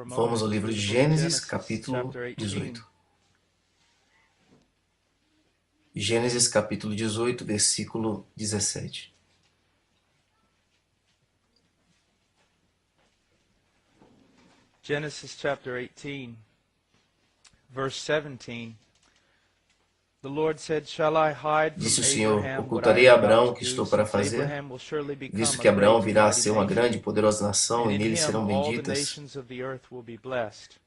Vamos ao livro de Gênesis, capítulo 18. Gênesis, capítulo 18, versículo 17. Genesis chapter 18, verse 17. The Lord said, "Shall I hide Disse o from Senhor: Abraham what I ocultarei a am Abraão o about que to estou do, para since fazer, Abraham will surely become visto a que Abraão great and virá a mighty ser uma grande e nation, poderosa nação, and e in nele him serão all the benditas nations of the earth will be blessed.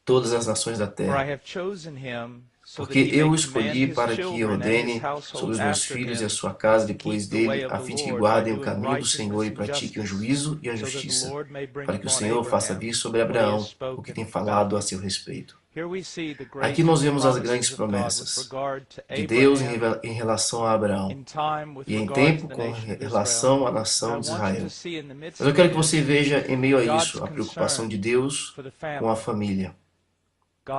todas as nações da For I terra. have chosen him so that Porque he may eu o command escolhi his para que children and his ordene household sobre os meus after filhos e a him sua casa to depois keep the way dele, of a the fim de que Lord by guardem o doing caminho do Senhor righteousness e and pratiquem o justice, juízo e a so that the justiça, Lord may bring para que o upon Senhor faça Abraham vir sobre what he has Abraão o que spoken tem about falado a him." seu respeito. Here we see the Aqui great nós vemos as promises grandes of God with promessas regard to de Deus Abraham, em relação a Abraão, in time with e em regard to tempo the com nation of Israel. relação à And I nação de want you to Israel. see in the midst Mas eu of quero que você this veja, em meio a God's isso, a preocupação de concern Deus for the com a family. família,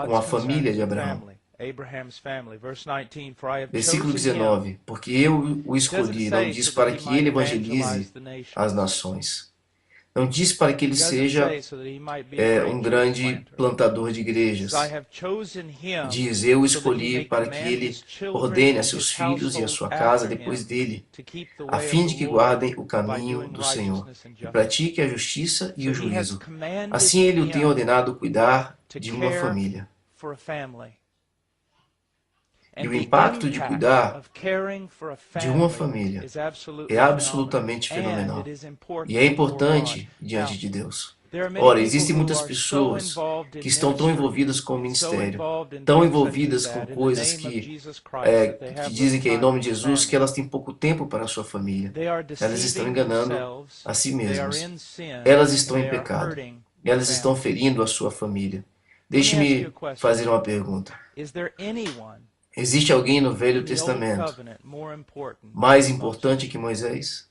com God's a concern família for de the Abraão. family, Abraham's family. Verse 19, "For I have Versículo chosen him." 19, porque eu o It doesn't escolhi, não say diz so that para he que might ele evangelize evangelize the as nations. nações. Não diz para que ele It doesn't seja say so that he might be a great um church grande planter. plantador de It says, "I igrejas. have chosen him Diz, eu o so that he escolhi may para que command ele his children ordene a and seus his filhos e a household sua casa after depois him dele, to keep the a way of fim the de que Lord guardem o by caminho doing do Senhor righteousness and e justice." pratiquem a justiça e So o he has juízo. commanded Assim ele o tem him ordenado cuidar to de uma care família. for a family. E And o the impacto de impact cuidar of caring for a de uma family família is é absolutely phenomenal. absolutamente And fenomenal. it is E é important before God. importante diante Now, de Deus. there are many Ora, people existem who muitas are so pessoas involved que in estão tão ministry, envolvidas com o so ministério, involved in tão things such as envolvidas com that, in the coisas name of Jesus Christ, that they que have dizem little que é em time nome for de their Jesus, que family. elas têm pouco tempo para a sua família. They are Elas estão deceiving enganando themselves, a si they are mesmas. in sin, Elas estão and em they are pecado. hurting the Elas estão family. ferindo a sua família. Let me ask you a Deixe-me fazer question. uma pergunta. Is there anyone Existe alguém no Velho in the Old Testamento Covenant more important mais than importante Moses? que Moisés?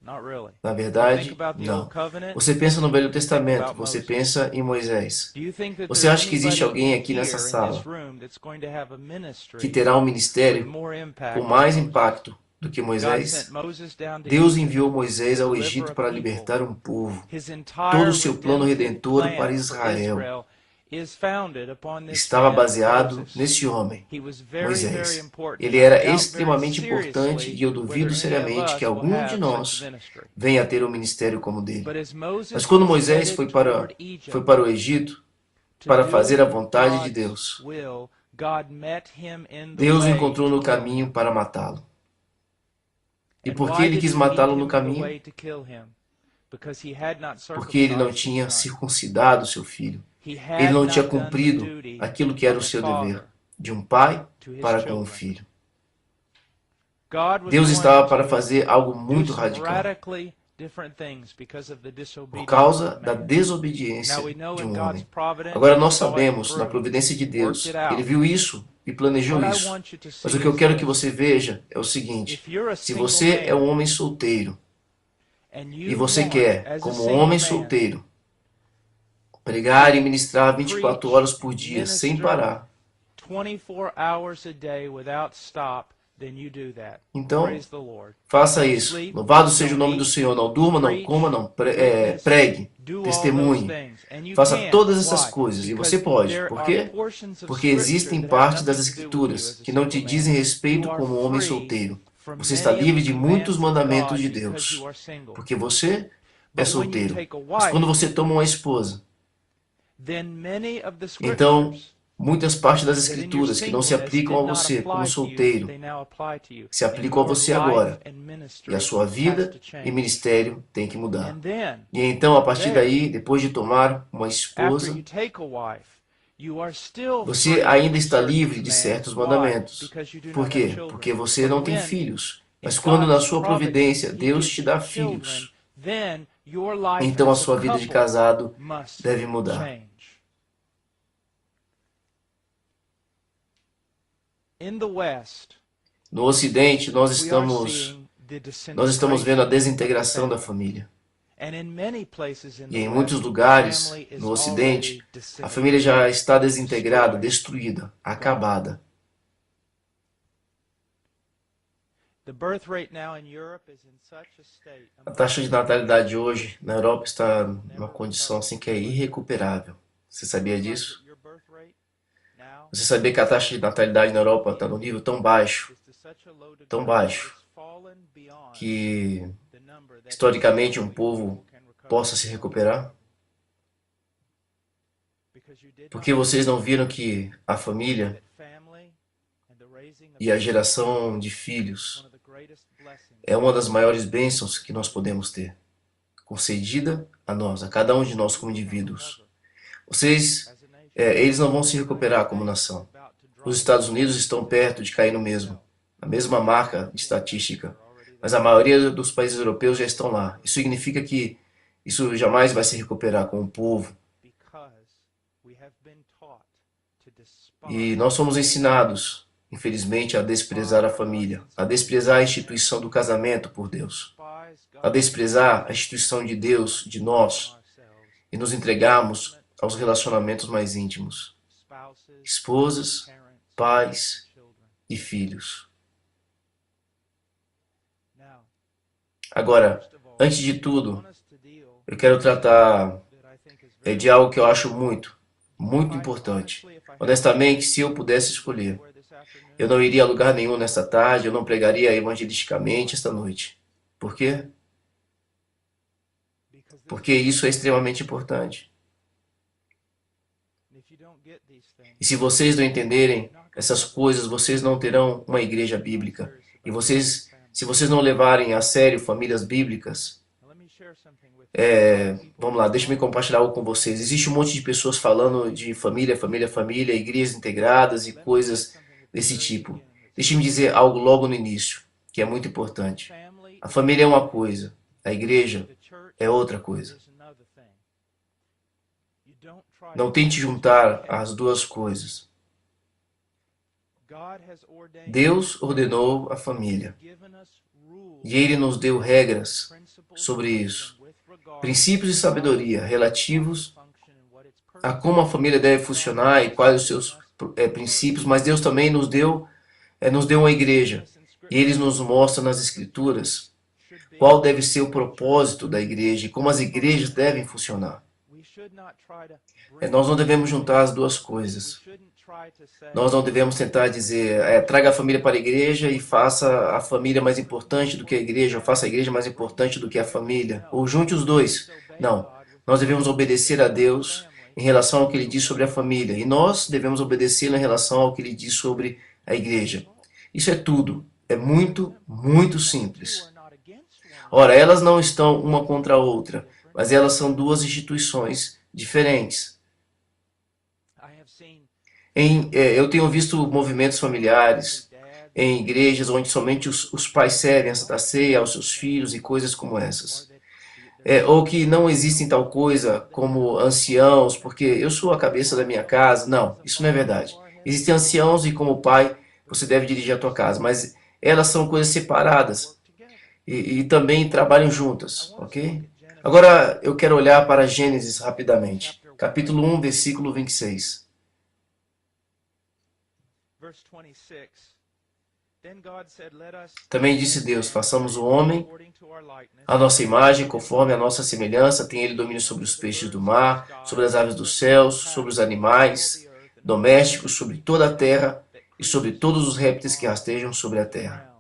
Not really. Na You think verdade, about the Old não. Covenant, Você pensa no Velho you think Testamento, about você Moses. pensa em Moisés. Do you think that Você there's acha que existe anybody alguém aqui nessa here in this sala room that's going to have a que ministry terá um with ministério more com impact than mais Moses? impacto do que God sent Moisés? Moses down to Deus Egypt enviou Moisés to ao deliver Egito a para people. libertar um povo. His Todo entire o seu plano redemptive redentor para plan for Israel Israel is founded upon this estava man, baseado Moses. nesse homem, He was very, very Moisés. important, Ele and I era doubt very extremamente importante seriously e eu whether duvido any of seriamente que us will algum de have such a nós ministry. venha a ter um ministério como o dele. But as Mas Moses quando was Moisés headed toward foi Egypt para o Egito to para fazer do a vontade de God's Deus, will, God met him in the Deus o way encontrou to no kill caminho him. para matá-lo. E And por que why ele did quis he meet matá-lo no him in the caminho? way to kill him? Because he had not Porque ele não circumcised his tinha son. circuncidado seu filho. He Ele had não tinha not done the cumprido duty aquilo que era o of a seu dever, father de um pai to his para com o children. filho. God was Deus going estava para to fazer algo do muito some radical, radically different things because of the por disobedience causa of da man. Now desobediência we know de in um God's homem. providence Agora he nós saw it sabemos, na through, providência de worked Deus, it ele out. viu isso e planejou What I isso. want you to Mas o see que eu is quero que this. você veja é o seguinte: If you're a se single você é um man homem solteiro and e you você want, quer, as a como single homem man, solteiro, pregar e ministrar 24 preach horas por and dia sem minister parar, 24 hours a day without stop, then you do that. então Praise the Lord. faça Don't isso. sleep, Louvado seja o don't nome do eat, Senhor. Não durma, não preach, coma, não witness, pregue, do all those testemunhe. things. And you Faça can. todas essas Why? coisas. E você Because pode. there Por are quê? portions of Porque Scripture existem that have partes das nothing to do with you Escrituras as a que não te single dizem man. respeito You are como um homem free solteiro. from Você está many of livre the de muitos commands of mandamentos de God because you Deus. are single. Porque você é But when you solteiro. take a Mas quando wife, você toma uma esposa, then many of the então Scriptures muitas partes das that in your Escrituras que não se singleness aplicam a did not você como apply to you, solteiro, they now apply to you. se And aplicam a your você life agora. and E a ministry sua has vida to e change. ministério tem que mudar. And then, E então, a partir there, daí, depois de tomar uma after esposa, you take a wife, you are still você free ainda from está certain livre de commands. certos Why? mandamentos. Because you do Por not have quê? children. Porque você But não tem when, filhos. Mas in quando na God's sua providence, providência He Deus gives te you dá children, filhos, then your life então a as a sua vida de couple casado must deve mudar. change. In the West, No Ocidente, nós we are estamos seeing the vendo a disintegration desintegração of da the family. família. And in many places in E the em West, muitos the lugares, family is no already Ocidente, a família disintegrated, já está desintegrada, destroyed, destruída, gone. acabada. The birth rate now in Europe is in such a state. A taxa de natalidade hoje na Europa está numa condição assim que é irrecuperável. Você sabia disso? Your birth rate now Você sabia que a taxa de natalidade na Europa está num nível tão baixo, is to such a low degree tão baixo, it's fallen beyond que the number that historicamente um povo can recover. possa se recuperar? Because you did Porque not vocês não viram que a família that family and the raising of e a geração de filhos one of the greatest blessings é uma das maiores bênçãos que nós podemos ter, concedida a nós, a cada um de nós como indivíduos. Vocês, as a nation. eles não vão se recuperar como nação. About to drop Os Estados Unidos estão perto de cair no mesmo, na mesma marca de estatística, mas a maioria dos países europeus já estão lá. Isso significa que isso jamais vai se recuperar com o povo. because we have been taught to E nós somos ensinados, infelizmente, a desprezar a família, a desprezar a instituição do casamento por Deus, a desprezar a instituição de Deus, de nós, e nos entregarmos aos relacionamentos mais íntimos, esposas, pais e filhos. Agora, antes de tudo, eu quero tratar de algo que eu acho muito importante. Honestamente, se eu pudesse escolher, eu não iria a lugar nenhum nesta tarde, eu não pregaria evangelisticamente esta noite. Por quê? Porque isso é extremamente importante. E se vocês não entenderem essas coisas, vocês não terão uma igreja bíblica. E se vocês não levarem a sério famílias bíblicas, vamos lá, deixa eu compartilhar algo com vocês. Existe um monte de pessoas falando de família, igrejas integradas e coisas desse tipo. Deixa-me dizer algo logo no início, que é muito importante. A família é uma coisa, a igreja é outra coisa. Não tente juntar as duas coisas. Deus ordenou a família e Ele nos deu regras sobre isso. Princípios de sabedoria relativos a como a família deve funcionar e quais os seus princípios, mas Deus também nos deu uma igreja. E Ele nos mostra nas Escrituras qual deve ser o propósito da igreja e como as igrejas devem funcionar. Nós não devemos juntar as duas coisas. Nós não devemos tentar dizer, traga a família para a igreja e faça a família mais importante do que a igreja, ou faça a igreja mais importante do que a família, ou junte os dois. Não, nós devemos obedecer a Deus em relação ao que Ele diz sobre a família, e nós devemos obedecê-lo em relação ao que Ele diz sobre a igreja. Isso é tudo, é muito, muito simples. Ora, elas não estão uma contra a outra, mas elas são duas instituições diferentes. Eu tenho visto movimentos familiares em igrejas onde somente os pais servem a Santa Ceia aos seus filhos e coisas como essas. Ou que não existem tal coisa como anciãos, porque eu sou a cabeça da minha casa. Não, isso não é verdade. Existem anciãos e como pai você deve dirigir a tua casa, mas elas são coisas separadas e também trabalham juntas, ok? Agora eu quero olhar para Gênesis rapidamente. Capítulo 1, versículo 26. Também disse Deus, façamos o homem à nossa imagem, conforme a nossa semelhança, tem ele domínio sobre os peixes do mar, sobre as aves dos céus, sobre os animais domésticos, sobre toda a terra e sobre todos os répteis que rastejam sobre a terra.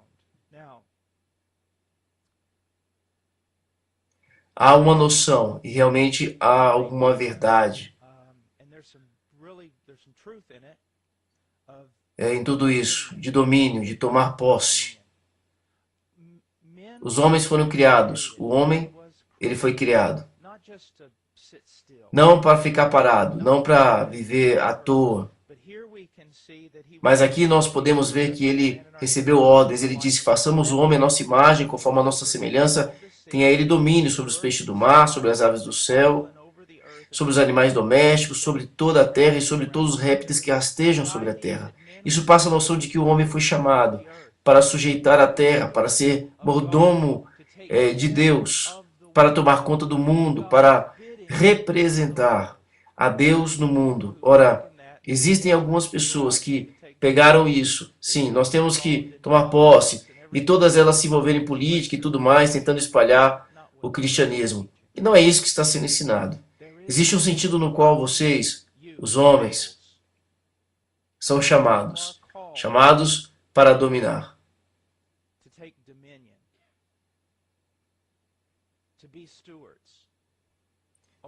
Há uma noção e realmente há alguma verdade em tudo isso, de domínio, de tomar posse. Os homens foram criados, o homem, ele foi criado. Não para ficar parado, não para viver à toa. Mas aqui nós podemos ver que ele recebeu ordens, ele disse, façamos o homem à nossa imagem, conforme a nossa semelhança, tenha ele domínio sobre os peixes do mar, sobre as aves do céu, sobre os animais domésticos, sobre toda a terra e sobre todos os répteis que rastejam sobre a terra. Isso passa a noção de que o homem foi chamado para sujeitar a terra, para ser mordomo de Deus, para tomar conta do mundo, para representar a Deus no mundo. Ora, existem algumas pessoas que pegaram isso. Sim, nós temos que tomar posse, e todas elas se envolverem em política e tudo mais, tentando espalhar o cristianismo. E não é isso que está sendo ensinado. Existe um sentido no qual vocês, os homens, são chamados para dominar,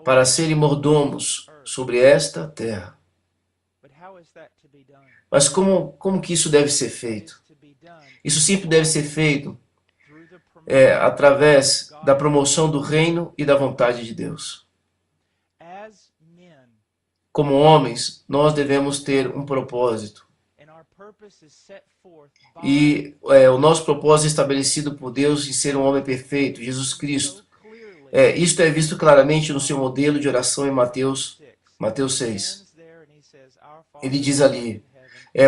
para serem mordomos sobre esta terra. Mas como que isso deve ser feito? Isso sempre deve ser feito através da promoção do reino e da vontade de Deus. Como homens, nós devemos ter um propósito. E o nosso propósito é estabelecido por Deus em ser um homem perfeito, Jesus Cristo. Isto é visto claramente no seu modelo de oração em Mateus 6. Ele diz ali,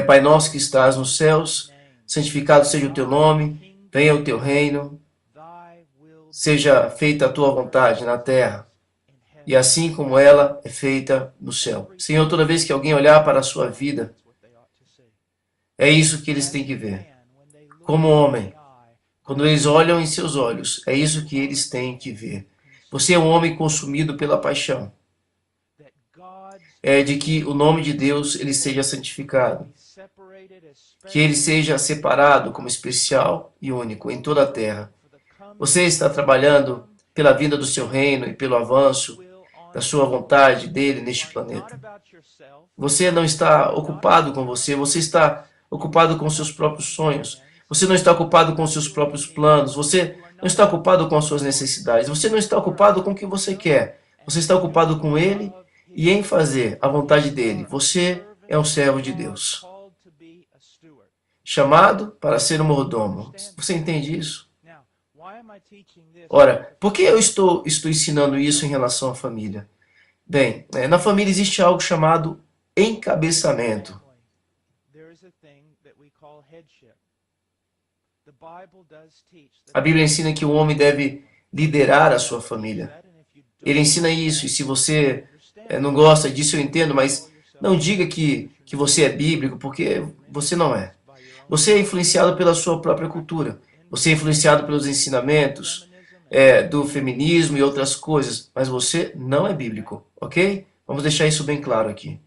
Pai nosso que estás nos céus, santificado seja o teu nome, venha o teu reino, seja feita a tua vontade na terra, e assim como ela é feita no céu. Senhor, toda vez que alguém olhar para a sua vida, é isso que eles têm que ver. Como homem, quando eles olham em seus olhos, é isso que eles têm que ver. Você é um homem consumido pela paixão. De que o nome de Deus ele seja santificado. Que ele seja separado como especial e único em toda a terra. Você está trabalhando pela vinda do seu reino e pelo avanço da sua vontade dele neste planeta. Você não está ocupado com você, você está ocupado com seus próprios sonhos. Você não está ocupado com seus próprios planos. Você não está ocupado com as suas necessidades. Você não está ocupado com o que você quer. Você está ocupado com ele e em fazer a vontade dele. Você é um servo de Deus, chamado para ser um mordomo. Você entende isso? Ora, por que eu estou ensinando isso em relação à família? Bem, na família existe algo chamado encabeçamento. A Bíblia ensina que o homem deve liderar a sua família. Ele ensina isso, e se você não gosta disso, eu entendo, mas não diga que você é bíblico, porque você não é. Você é influenciado pela sua própria cultura. Você é influenciado pelos ensinamentos do feminismo e outras coisas, mas você não é bíblico, ok? Vamos deixar isso bem claro aqui.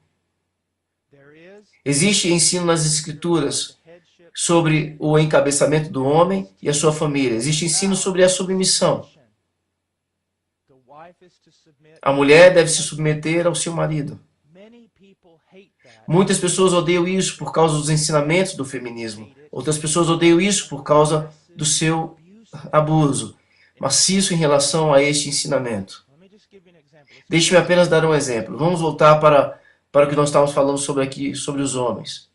Existe ensino nas Escrituras sobre o encabeçamento do homem e a sua família. Existe ensino sobre a submissão. A mulher deve se submeter ao seu marido. Muitas pessoas odeiam isso por causa dos ensinamentos do feminismo. Outras pessoas odeiam isso por causa do seu abuso. Maciço em relação a este ensinamento. Deixe-me apenas dar um exemplo. Vamos voltar para o que nós estávamos falando sobre aqui, sobre os homens.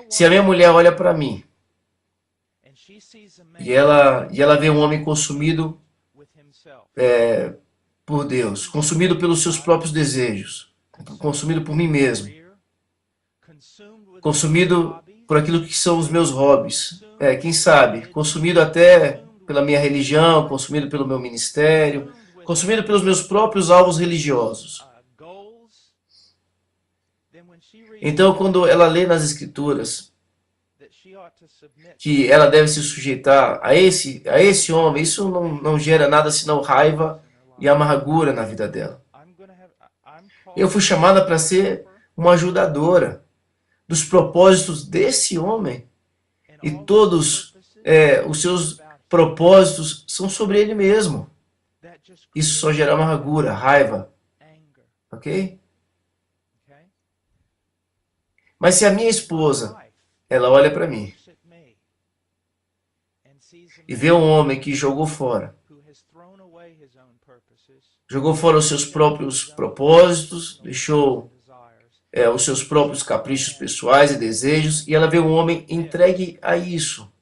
Se a minha mulher olha para mim e ela vê um homem consumido por Deus, consumido pelos seus próprios desejos, consumido por mim mesmo, consumido por aquilo que são os meus hobbies, quem sabe, consumido até pela minha religião, consumido pelo meu ministério, consumido pelos meus próprios alvos religiosos. Então, quando ela lê nas Escrituras que ela deve se sujeitar a esse homem, isso não gera nada senão raiva e amargura na vida dela. Eu fui chamada para ser uma ajudadora dos propósitos desse homem. E todos os seus propósitos são sobre ele mesmo. Isso só gera amargura, raiva. Ok? Mas se a minha esposa, ela olha para mim e vê um homem que jogou fora os seus próprios propósitos, deixou os seus próprios caprichos pessoais e desejos, e ela vê um homem entregue a isso.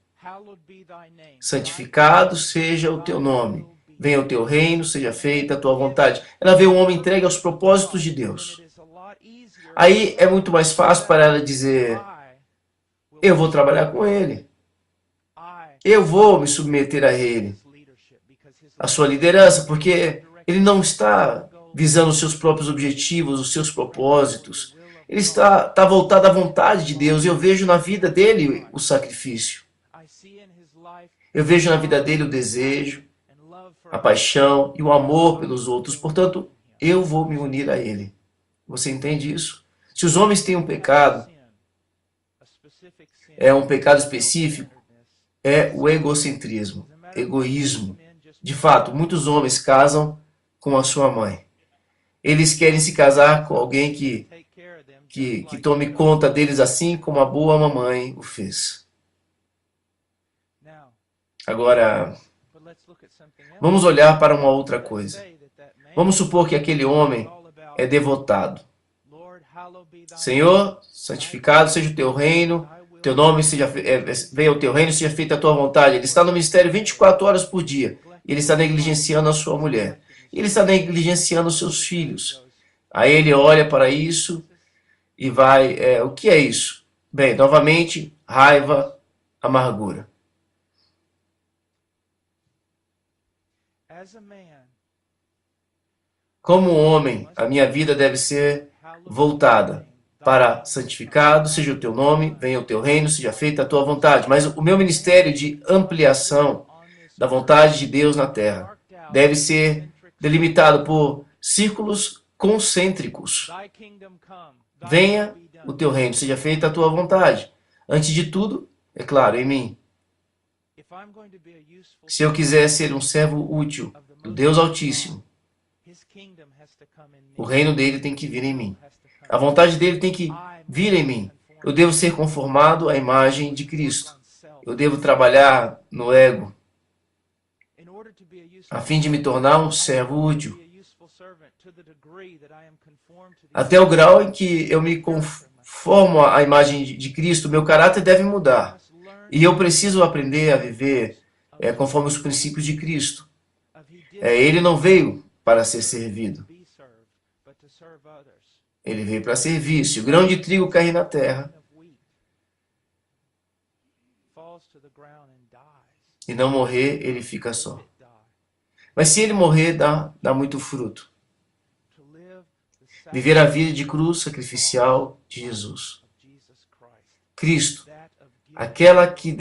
Santificado seja o teu nome, venha o teu reino, seja feita a tua vontade. Ela vê um homem entregue aos propósitos de Deus. Aí é muito mais fácil para ela dizer, eu vou trabalhar com ele. Eu vou me submeter a ele, a sua liderança, porque ele não está visando os seus próprios objetivos, os seus propósitos. Ele está voltado à vontade de Deus. Eu vejo na vida dele o sacrifício. Eu vejo na vida dele o desejo, a paixão e o amor pelos outros. Portanto, eu vou me unir a ele. Você entende isso? Se os homens têm um pecado, é um pecado específico, é o egocentrismo, egoísmo. De fato, muitos homens casam com a sua mãe. Eles querem se casar com alguém que tome conta deles assim como a boa mamãe o fez. Agora, vamos olhar para uma outra coisa. Vamos supor que aquele homem é devotado. Senhor, santificado seja o teu reino, teu nome venha o teu reino, seja feita a tua vontade. Ele está no ministério 24 horas por dia. Ele está negligenciando a sua mulher. Ele está negligenciando os seus filhos. Aí ele olha para isso e vai... o que é isso? Bem, novamente, raiva, amargura. Como homem, a minha vida deve ser voltada para santificado seja o teu nome, venha o teu reino, seja feita a tua vontade. Mas o meu ministério de ampliação da vontade de Deus na terra deve ser delimitado por círculos concêntricos. Venha o teu reino, seja feita a tua vontade. Antes de tudo, é claro, em mim. Se eu quiser ser um servo útil do Deus Altíssimo, o reino dele tem que vir em mim. A vontade dele tem que vir em mim. Eu devo ser conformado à imagem de Cristo. Eu devo trabalhar no ego, a fim de me tornar um servo útil. Até o grau em que eu me conformo à imagem de Cristo, meu caráter deve mudar. E eu preciso aprender a viver conforme os princípios de Cristo. Ele não veio para ser servido. Ele veio para servir. Se o grão de trigo cair na terra e não morrer, ele fica só. Mas se ele morrer, dá muito fruto. Viver a vida de cruz sacrificial de Jesus. Cristo. Aquele que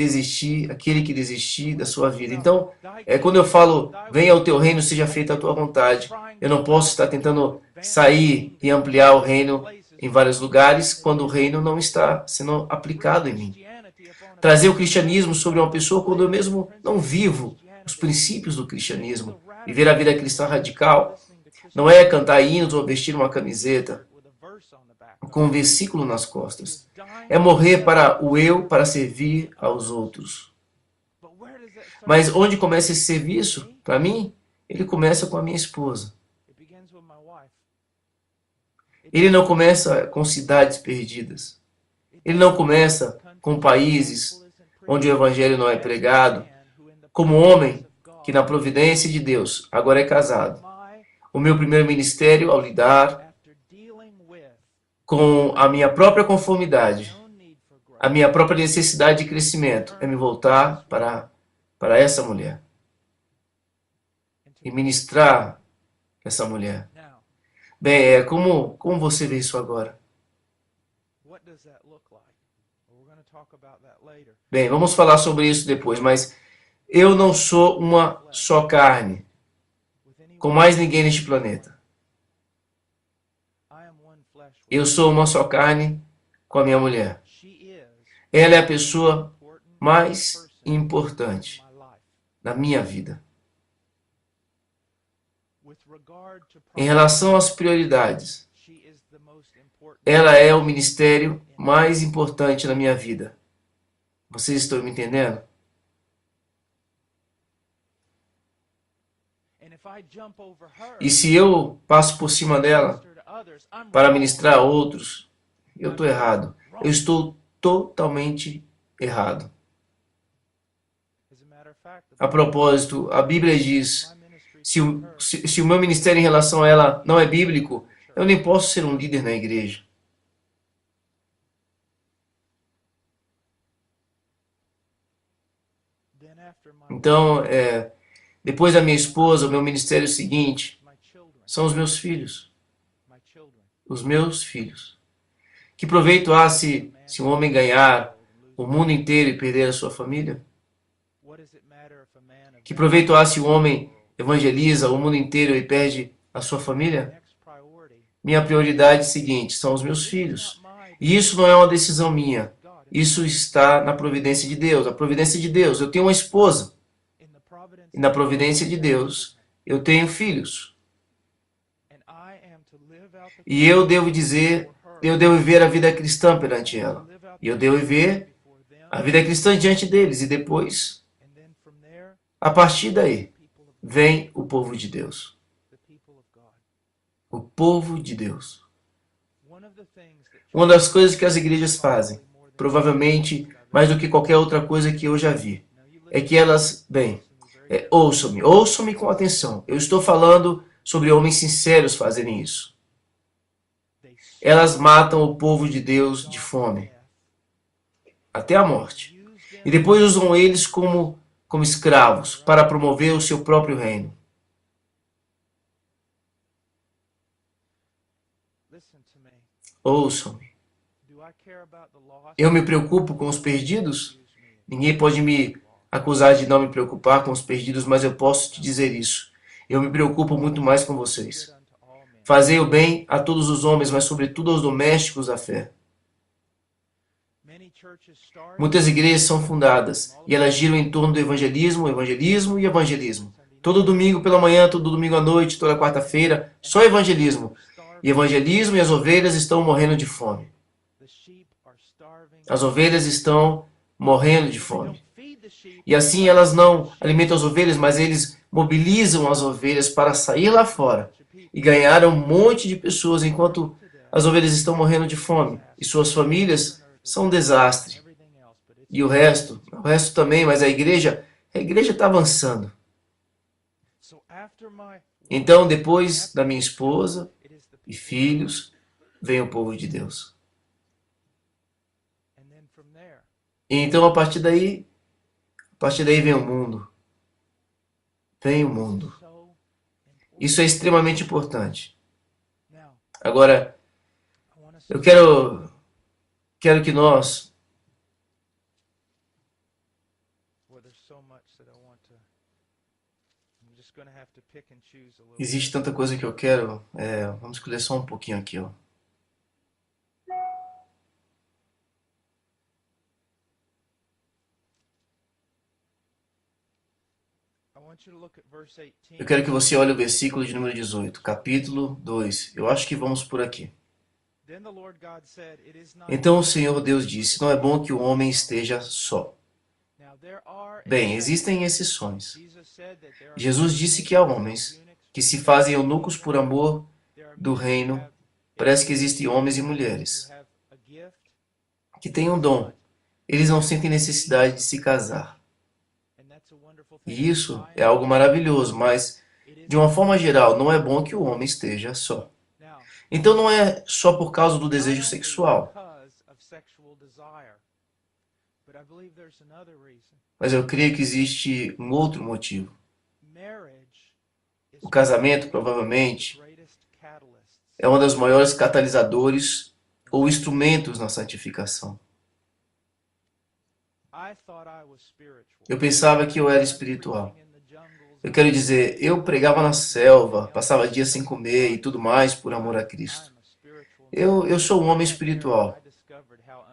desistir da sua vida. Então, quando eu falo, venha o teu reino, seja feita a tua vontade, eu não posso estar tentando sair e ampliar o reino em vários lugares, quando o reino não está sendo aplicado em mim. Trazer o cristianismo sobre uma pessoa quando eu mesmo não vivo os princípios do cristianismo. Viver a vida cristã radical não é cantar hinos ou vestir uma camiseta com um versículo nas costas. É morrer para o eu, para servir aos outros. Mas onde começa esse serviço? Para mim, ele começa com a minha esposa. Ele não começa com cidades perdidas. Ele não começa com países onde o evangelho não é pregado. Como homem que na providência de Deus agora é casado. O meu primeiro ministério ao lidar com a minha própria conformidade, a minha própria necessidade de crescimento, é me voltar para essa mulher e ministrar essa mulher. Bem, como você vê isso agora? Bem, vamos falar sobre isso depois, mas eu não sou uma só carne com mais ninguém neste planeta. Eu sou uma só carne com a minha mulher. Ela é a pessoa mais importante na minha vida. Em relação às prioridades, ela é o ministério mais importante na minha vida. Vocês estão me entendendo? E se eu passo por cima dela para ministrar a outros, eu estou errado. Eu estou totalmente errado. A propósito, a Bíblia diz, se o meu ministério em relação a ela não é bíblico, eu nem posso ser um líder na igreja. Então, depois da minha esposa, o meu ministério seguinte são os meus filhos. Os meus filhos. Que proveito há se um homem ganhar o mundo inteiro e perder a sua família? Que proveito há se um homem evangeliza o mundo inteiro e perde a sua família? Minha prioridade seguinte são os meus filhos. E isso não é uma decisão minha. Isso está na providência de Deus. A providência de Deus. Eu tenho uma esposa. E na providência de Deus, eu tenho filhos. E eu devo viver a vida cristã perante ela. E eu devo viver a vida cristã diante deles. E depois, a partir daí, vem o povo de Deus. O povo de Deus. Uma das coisas que as igrejas fazem, provavelmente mais do que qualquer outra coisa que eu já vi, é que elas, ouçam-me com atenção. Eu estou falando sobre homens sinceros fazerem isso. Elas matam o povo de Deus de fome, até a morte. E depois usam eles como escravos para promover o seu próprio reino. Ouçam-me. Eu me preocupo com os perdidos? Ninguém pode me acusar de não me preocupar com os perdidos, mas eu posso te dizer isso. Eu me preocupo muito mais com vocês. Fazei o bem a todos os homens, mas sobretudo aos domésticos da fé. Muitas igrejas são fundadas e elas giram em torno do evangelismo, evangelismo e evangelismo. Todo domingo pela manhã, todo domingo à noite, toda quarta-feira, só evangelismo. E evangelismo e as ovelhas estão morrendo de fome. As ovelhas estão morrendo de fome. E assim elas não alimentam as ovelhas, mas eles mobilizam as ovelhas para sair lá fora e ganhar um monte de pessoas enquanto as ovelhas estão morrendo de fome. E suas famílias são um desastre. E o resto também, mas a igreja está avançando. Então, depois da minha esposa e filhos, vem o povo de Deus. E então, a partir daí vem o mundo. Vem o mundo. Isso é extremamente importante. Agora, eu quero que nós existe tanta coisa que eu quero. Vamos escolher só um pouquinho aqui, ó. Eu quero que você olhe o versículo de número 18, capítulo 2. Eu acho que vamos por aqui. Então o Senhor Deus disse: não é bom que o homem esteja só. Bem, existem exceções. Jesus disse que há homens que se fazem eunucos por amor do reino. Parece que existem homens e mulheres que têm um dom. Eles não sentem necessidade de se casar. E isso é algo maravilhoso, mas, de uma forma geral, não é bom que o homem esteja só. Então não é só por causa do desejo sexual. Mas eu creio que existe um outro motivo. O casamento, provavelmente, é um dos maiores catalisadores ou instrumentos na santificação. Eu pensava que eu era espiritual. Eu quero dizer, eu pregava na selva, passava dias sem comer e tudo mais por amor a Cristo. Eu sou um homem espiritual.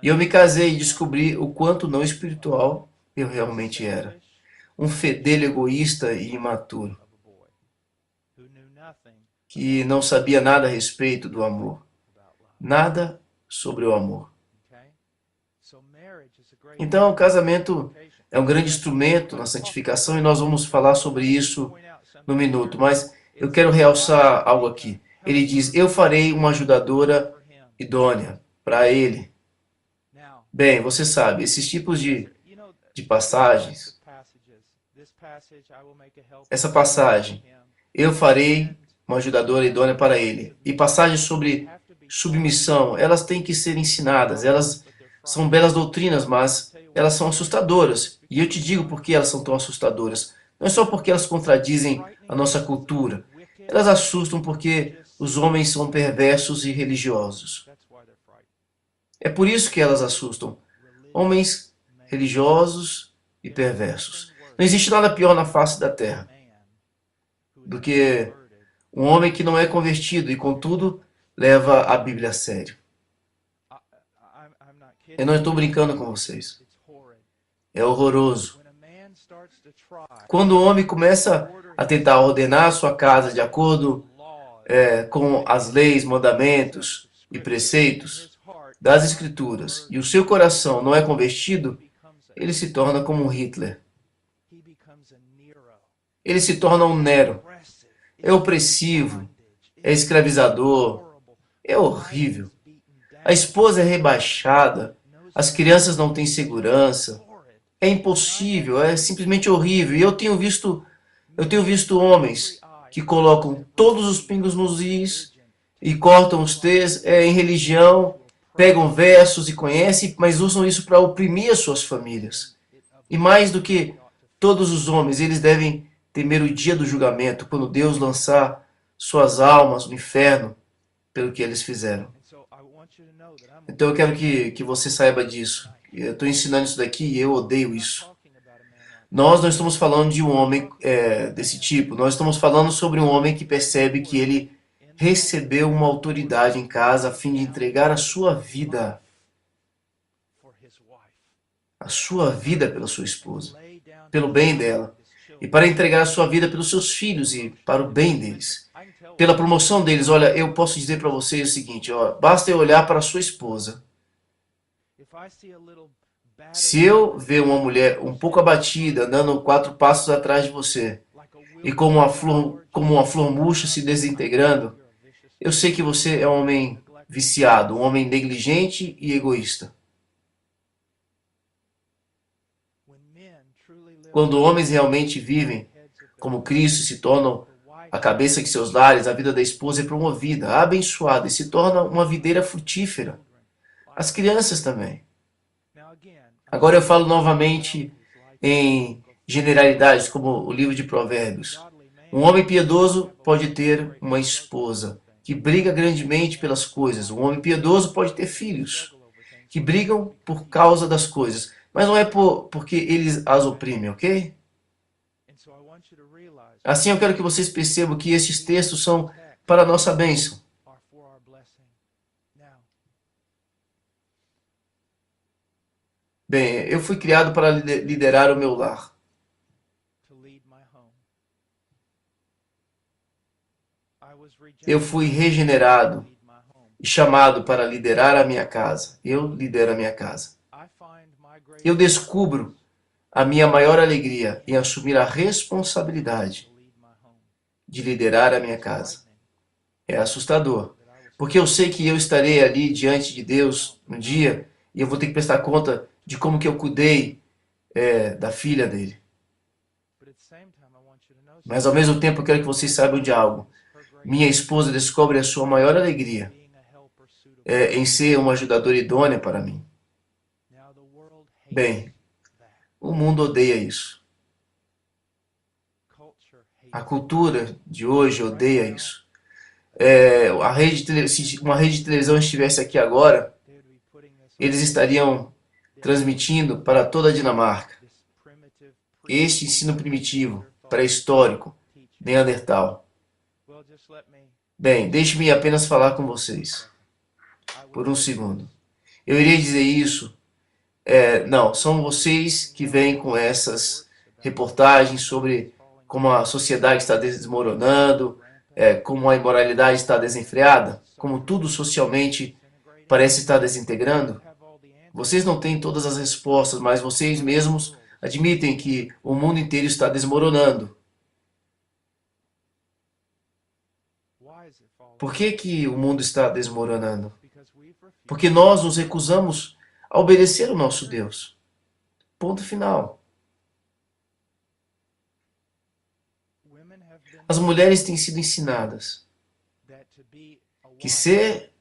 E eu me casei e descobri o quanto não espiritual eu realmente era. Um fedelho egoísta e imaturo, que não sabia nada a respeito do amor. Nada sobre o amor. Então, o casamento é um grande instrumento na santificação e nós vamos falar sobre isso no minuto. Mas eu quero realçar algo aqui. Ele diz, eu farei uma ajudadora idônea para ele. Bem, você sabe, esses tipos de passagens, essa passagem, eu farei uma ajudadora idônea para ele. E passagens sobre submissão, elas têm que ser ensinadas. Elas são belas doutrinas, mas elas são assustadoras. E eu te digo por que elas são tão assustadoras. Não é só porque elas contradizem a nossa cultura. Elas assustam porque os homens são perversos e religiosos. É por isso que elas assustam. Homens religiosos e perversos. Não existe nada pior na face da terra do que um homem que não é convertido e, contudo, leva a Bíblia a sério. Eu não estou brincando com vocês. É horroroso. Quando o homem começa a tentar ordenar a sua casa de acordo com as leis, mandamentos e preceitos das Escrituras, e o seu coração não é convertido, ele se torna como um Hitler. Ele se torna um Nero. É opressivo, é escravizador, é horrível. A esposa é rebaixada, as crianças não têm segurança. É impossível, é simplesmente horrível. E eu tenho visto homens que colocam todos os pingos nos is e cortam os t's em religião, pegam versos e conhecem, mas usam isso para oprimir as suas famílias. E mais do que todos os homens, eles devem temer o dia do julgamento, quando Deus lançar suas almas no inferno pelo que eles fizeram. Então eu quero que você saiba disso. Eu estou ensinando isso daqui e eu odeio isso. Nós não estamos falando de um homem desse tipo. Nós estamos falando sobre um homem que percebe que ele recebeu uma autoridade em casa a fim de entregar a sua vida pela sua esposa, pelo bem dela, e para entregar a sua vida pelos seus filhos e para o bem deles, pela promoção deles. Olha, eu posso dizer para vocês o seguinte, ó, basta eu olhar para a sua esposa. Se eu ver uma mulher um pouco abatida, andando 4 passos atrás de você, e como uma flor murcha se desintegrando, eu sei que você é um homem viciado, um homem negligente e egoísta. Quando homens realmente vivem como Cristo, se tornam a cabeça de seus lares, a vida da esposa é promovida, abençoada e se torna uma videira frutífera. As crianças também. Agora eu falo novamente em generalidades, como o livro de Provérbios. Um homem piedoso pode ter uma esposa que briga grandemente pelas coisas. Um homem piedoso pode ter filhos que brigam por causa das coisas. Mas não é porque eles as oprimem, ok? Assim eu quero que vocês percebam que esses textos são para a nossa bênção. Bem, eu fui criado para liderar o meu lar. Eu fui regenerado e chamado para liderar a minha casa. Eu lidero a minha casa. Eu descubro a minha maior alegria em assumir a responsabilidade de liderar a minha casa. É assustador, porque eu sei que eu estarei ali diante de Deus um dia e eu vou ter que prestar conta de como que eu cuidei da filha dele. Mas ao mesmo tempo eu quero que vocês saibam de algo. Minha esposa descobre a sua maior alegria em ser uma ajudadora idônea para mim. Bem, o mundo odeia isso. A cultura de hoje odeia isso. Se uma rede de televisão estivesse aqui agora, eles estariam transmitindo para toda a Dinamarca este ensino primitivo, pré-histórico, neandertal. Bem, deixe-me apenas falar com vocês por um segundo. Eu irei dizer isso. Não, são vocês que vêm com essas reportagens sobre como a sociedade está desmoronando, como a imoralidade está desenfreada, como tudo socialmente parece estar desintegrando. Vocês não têm todas as respostas, mas vocês mesmos admitem que o mundo inteiro está desmoronando. Por que o mundo está desmoronando? Porque nós nos recusamos a obedecer o nosso Deus. Ponto final. As mulheres têm sido ensinadas que ser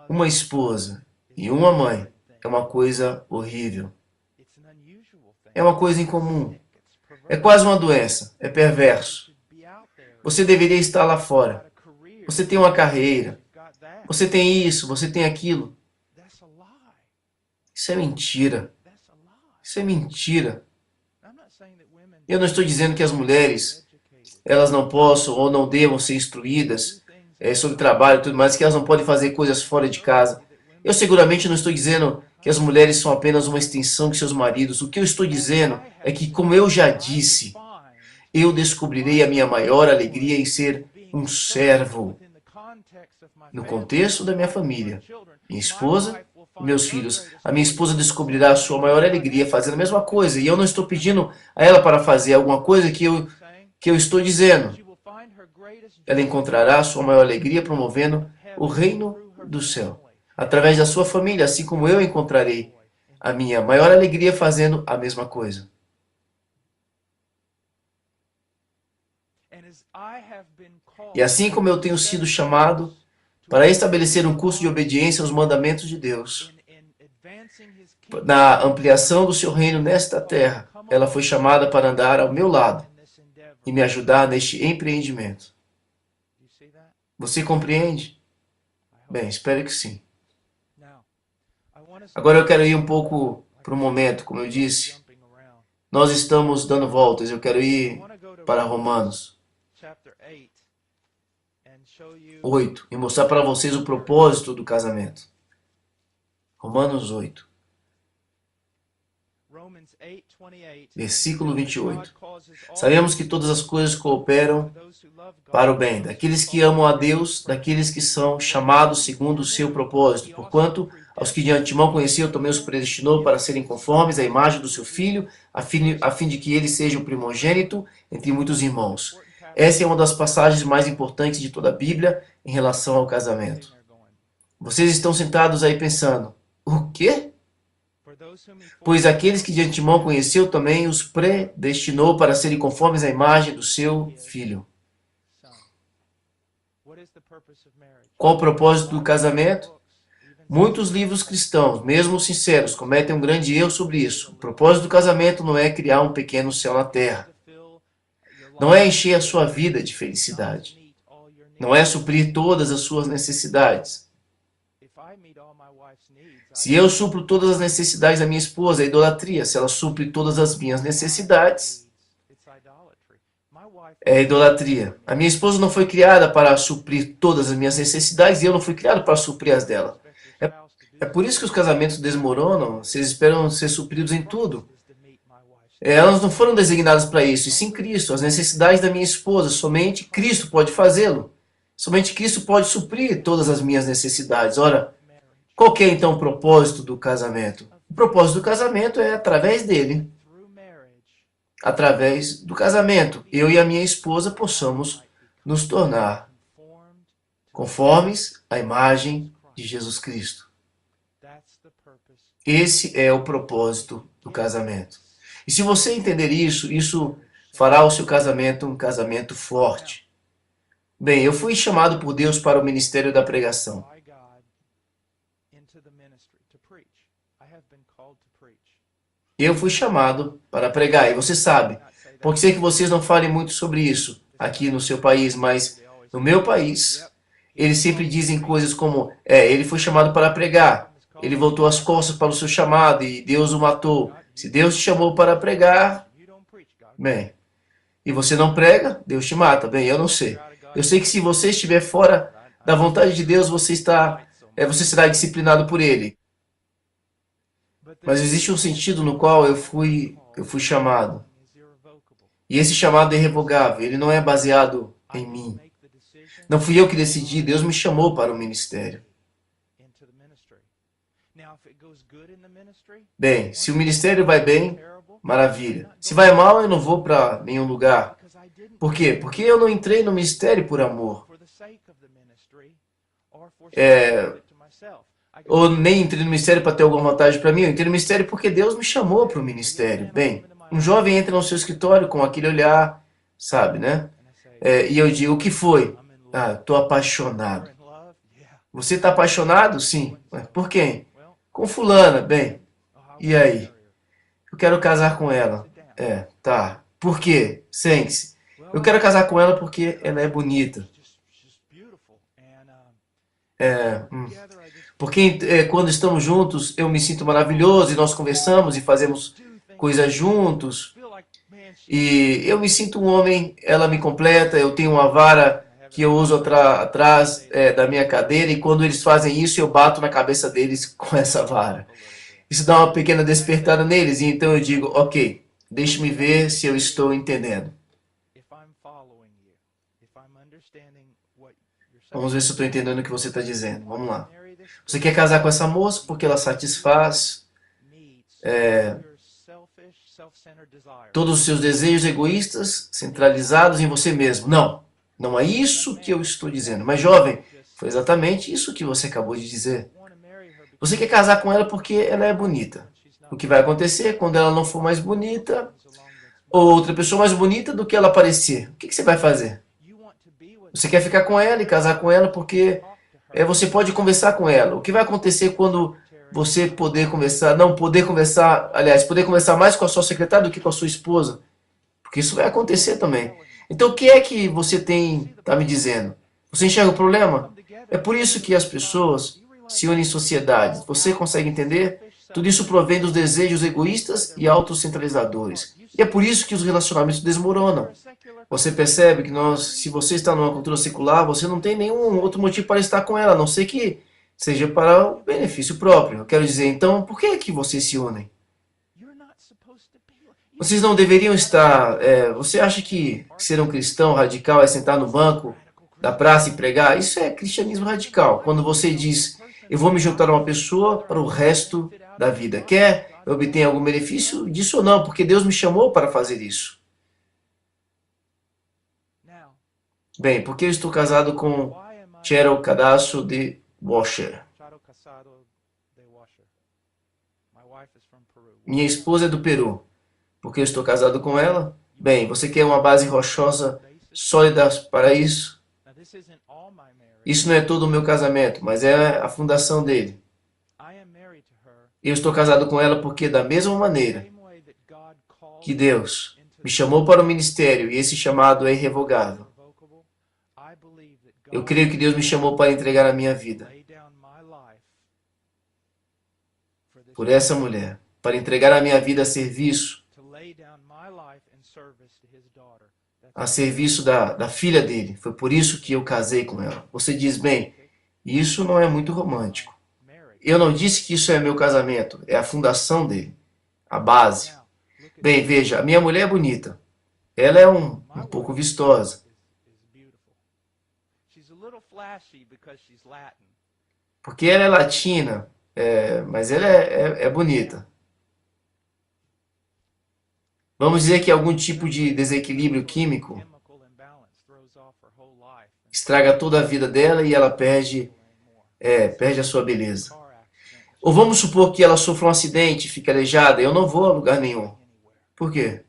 uma esposa e uma mãe é uma coisa horrível. É uma coisa incomum. É quase uma doença. É perverso. Você deveria estar lá fora. Você tem uma carreira. Você tem isso, você tem aquilo. Isso é mentira. That's a lie. Isso é mentira. I'm not saying that women Eu não estou dizendo que as mulheres, educated elas não possam ou não devam ser instruídas sobre trabalho e tudo mais, que elas não podem fazer coisas fora de casa. Eu seguramente não estou dizendo que as mulheres são apenas uma extensão de seus maridos. O que eu estou dizendo é que, como eu já disse, eu descobrirei a minha maior alegria em ser um servo no contexto da minha família. Minha esposa e meus filhos. A minha esposa descobrirá a sua maior alegria fazendo a mesma coisa. E eu não estou pedindo a ela para fazer alguma coisa que eu estou dizendo. Ela encontrará a sua maior alegria promovendo o reino do céu. Através da sua família, assim como eu encontrarei a minha maior alegria fazendo a mesma coisa. E assim como eu tenho sido chamado para estabelecer um curso de obediência aos mandamentos de Deus, na ampliação do seu reino nesta terra, ela foi chamada para andar ao meu lado e me ajudar neste empreendimento. Você compreende? Bem, espero que sim. Agora eu quero ir um pouco para o momento, como eu disse. Nós estamos dando voltas, eu quero ir para Romanos 8 e mostrar para vocês o propósito do casamento. Romanos 8, versículo 28. Sabemos que todas as coisas cooperam para o bem daqueles que amam a Deus, daqueles que são chamados segundo o seu propósito. Porquanto, aos que de antemão conheceu, também os predestinou para serem conformes à imagem do seu Filho, a fim de que ele seja o primogênito entre muitos irmãos. Essa é uma das passagens mais importantes de toda a Bíblia em relação ao casamento. Vocês estão sentados aí pensando, o quê? Pois aqueles que de antemão conheceu também os predestinou para serem conformes à imagem do seu Filho. Qual o propósito do casamento? Muitos livros cristãos, mesmo sinceros, cometem um grande erro sobre isso. O propósito do casamento não é criar um pequeno céu na terra. Não é encher a sua vida de felicidade. Não é suprir todas as suas necessidades. Se eu supro todas as necessidades da minha esposa, é idolatria. Se ela supre todas as minhas necessidades, é idolatria. A minha esposa não foi criada para suprir todas as minhas necessidades e eu não fui criado para suprir as dela. É por isso que os casamentos desmoronam. Vocês esperam ser supridos em tudo. Elas não foram designadas para isso, e sim Cristo. As necessidades da minha esposa, somente Cristo pode fazê-lo. Somente Cristo pode suprir todas as minhas necessidades. Ora, qual que é então o propósito do casamento? O propósito do casamento é através dele. Através do casamento, eu e a minha esposa possamos nos tornar conformes à imagem de Jesus Cristo. Esse é o propósito do casamento. E se você entender isso, isso fará o seu casamento um casamento forte. Bem, eu fui chamado por Deus para o ministério da pregação. Eu fui chamado para pregar, e você sabe. Pode ser que vocês não falem muito sobre isso aqui no seu país, mas no meu país, eles sempre dizem coisas como, ele foi chamado para pregar, ele voltou as costas para o seu chamado e Deus o matou. Se Deus te chamou para pregar, bem, e você não prega, Deus te mata. Bem, eu não sei. Eu sei que se você estiver fora da vontade de Deus, você será disciplinado por Ele. Mas existe um sentido no qual eu fui chamado. E esse chamado é irrevogável, ele não é baseado em mim. Não fui eu que decidi, Deus me chamou para o ministério. Bem, se o ministério vai bem, maravilha. Se vai mal, eu não vou para nenhum lugar. Por quê? Porque eu não entrei no ministério por amor. Ou nem entrei no ministério para ter alguma vantagem para mim. Eu entrei no ministério porque Deus me chamou para o ministério. Bem, um jovem entra no seu escritório com aquele olhar, sabe, né? E eu digo, o que foi? Ah, estou apaixonado. Você está apaixonado? Sim. Por quem? Com fulana. Bem, e aí? Eu quero casar com ela. Tá. Por quê? Sente-se. Eu quero casar com ela porque ela é bonita. Porque quando estamos juntos, eu me sinto maravilhoso e nós conversamos e fazemos coisas juntos. E eu me sinto um homem, ela me completa, eu tenho uma vara que eu uso atrás da minha cadeira e quando eles fazem isso, eu bato na cabeça deles com essa vara. Isso dá uma pequena despertada neles e então eu digo, ok, deixe-me ver se eu estou entendendo. Vamos ver se eu estou entendendo o que você está dizendo. Vamos lá. Você quer casar com essa moça porque ela satisfaz todos os seus desejos egoístas centralizados em você mesmo. Não, não é isso que eu estou dizendo. Mas jovem, foi exatamente isso que você acabou de dizer. Você quer casar com ela porque ela é bonita. O que vai acontecer quando ela não for mais bonita, ou outra pessoa mais bonita do que ela parecer? O que você vai fazer? Você quer ficar com ela e casar com ela porque você pode conversar com ela. O que vai acontecer quando você poder conversar, não poder conversar, aliás, poder conversar mais com a sua secretária do que com a sua esposa? Porque isso vai acontecer também. Então o que é que você está me dizendo? Você enxerga o problema? É por isso que as pessoas se unem em sociedades. Você consegue entender? Tudo isso provém dos desejos egoístas e autocentralizadores. E é por isso que os relacionamentos desmoronam. Você percebe que se você está numa cultura secular, você não tem nenhum outro motivo para estar com ela, a não ser que seja para o benefício próprio. Eu quero dizer, então, por que é que vocês se unem? Vocês não deveriam estar... você acha que ser um cristão radical é sentar no banco da praça e pregar? Isso é cristianismo radical. Quando você diz, eu vou me juntar a uma pessoa para o resto da vida. Quer obter algum benefício disso ou não? Porque Deus me chamou para fazer isso. Bem, porque eu estou casado com Cheryl Cadastro de Washer. Minha esposa é do Peru. Porque eu estou casado com ela? Bem, você quer uma base rochosa, sólida para isso? Isso não é todo o meu casamento, mas é a fundação dele. Eu estou casado com ela porque, da mesma maneira que Deus me chamou para o ministério e esse chamado é irrevogável, eu creio que Deus me chamou para entregar a minha vida por essa mulher, para entregar a minha vida a serviço da filha dele. Foi por isso que eu casei com ela. Você diz, bem, isso não é muito romântico. Eu não disse que isso é meu casamento, é a fundação dele, a base. Bem, veja, a minha mulher é bonita. Ela é um pouco vistosa. Porque ela é latina, mas ela é bonita. Vamos dizer que algum tipo de desequilíbrio químico estraga toda a vida dela e ela perde a sua beleza. Ou vamos supor que ela sofra um acidente e fique aleijada. Eu não vou a lugar nenhum. Por quê?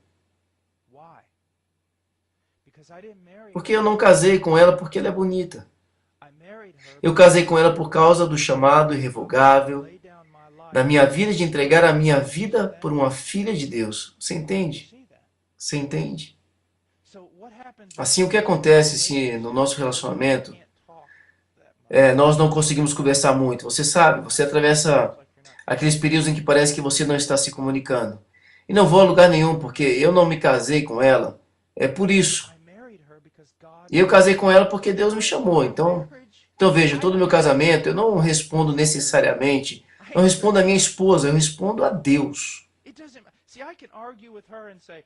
Porque eu não casei com ela porque ela é bonita. Eu casei com ela por causa do chamado irrevogável da minha vida de entregar a minha vida por uma filha de Deus. Você entende? Você entende? Assim, o que acontece se no nosso relacionamento nós não conseguimos conversar muito? Você sabe, você atravessa aqueles períodos em que parece que você não está se comunicando. E não vou a lugar nenhum, porque eu não me casei com ela. É por isso. E eu casei com ela porque Deus me chamou. Então veja, todo o meu casamento, eu não respondo necessariamente, não respondo à minha esposa, eu respondo a Deus.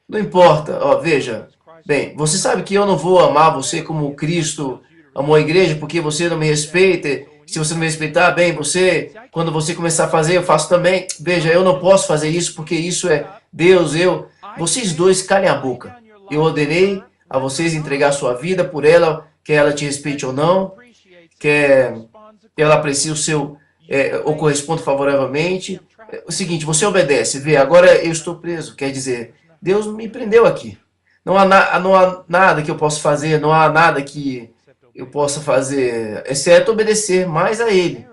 Não importa, veja, bem, você sabe que eu não vou amar você como Cristo amou a igreja, porque você não me respeita. Se você não me respeitar, bem, quando você começar a fazer, eu faço também. Veja, eu não posso fazer isso, porque isso é Deus, vocês dois calem a boca. Eu ordenei a vocês entregar sua vida por ela, quer ela te respeite ou não, quer ela aprecie o seu, ou corresponda favoravelmente. É o seguinte, você obedece, vê, agora eu estou preso, quer dizer, Deus me prendeu aqui. Não há nada que eu possa fazer, não há nada que eu possa fazer, exceto obedecer mais a Ele.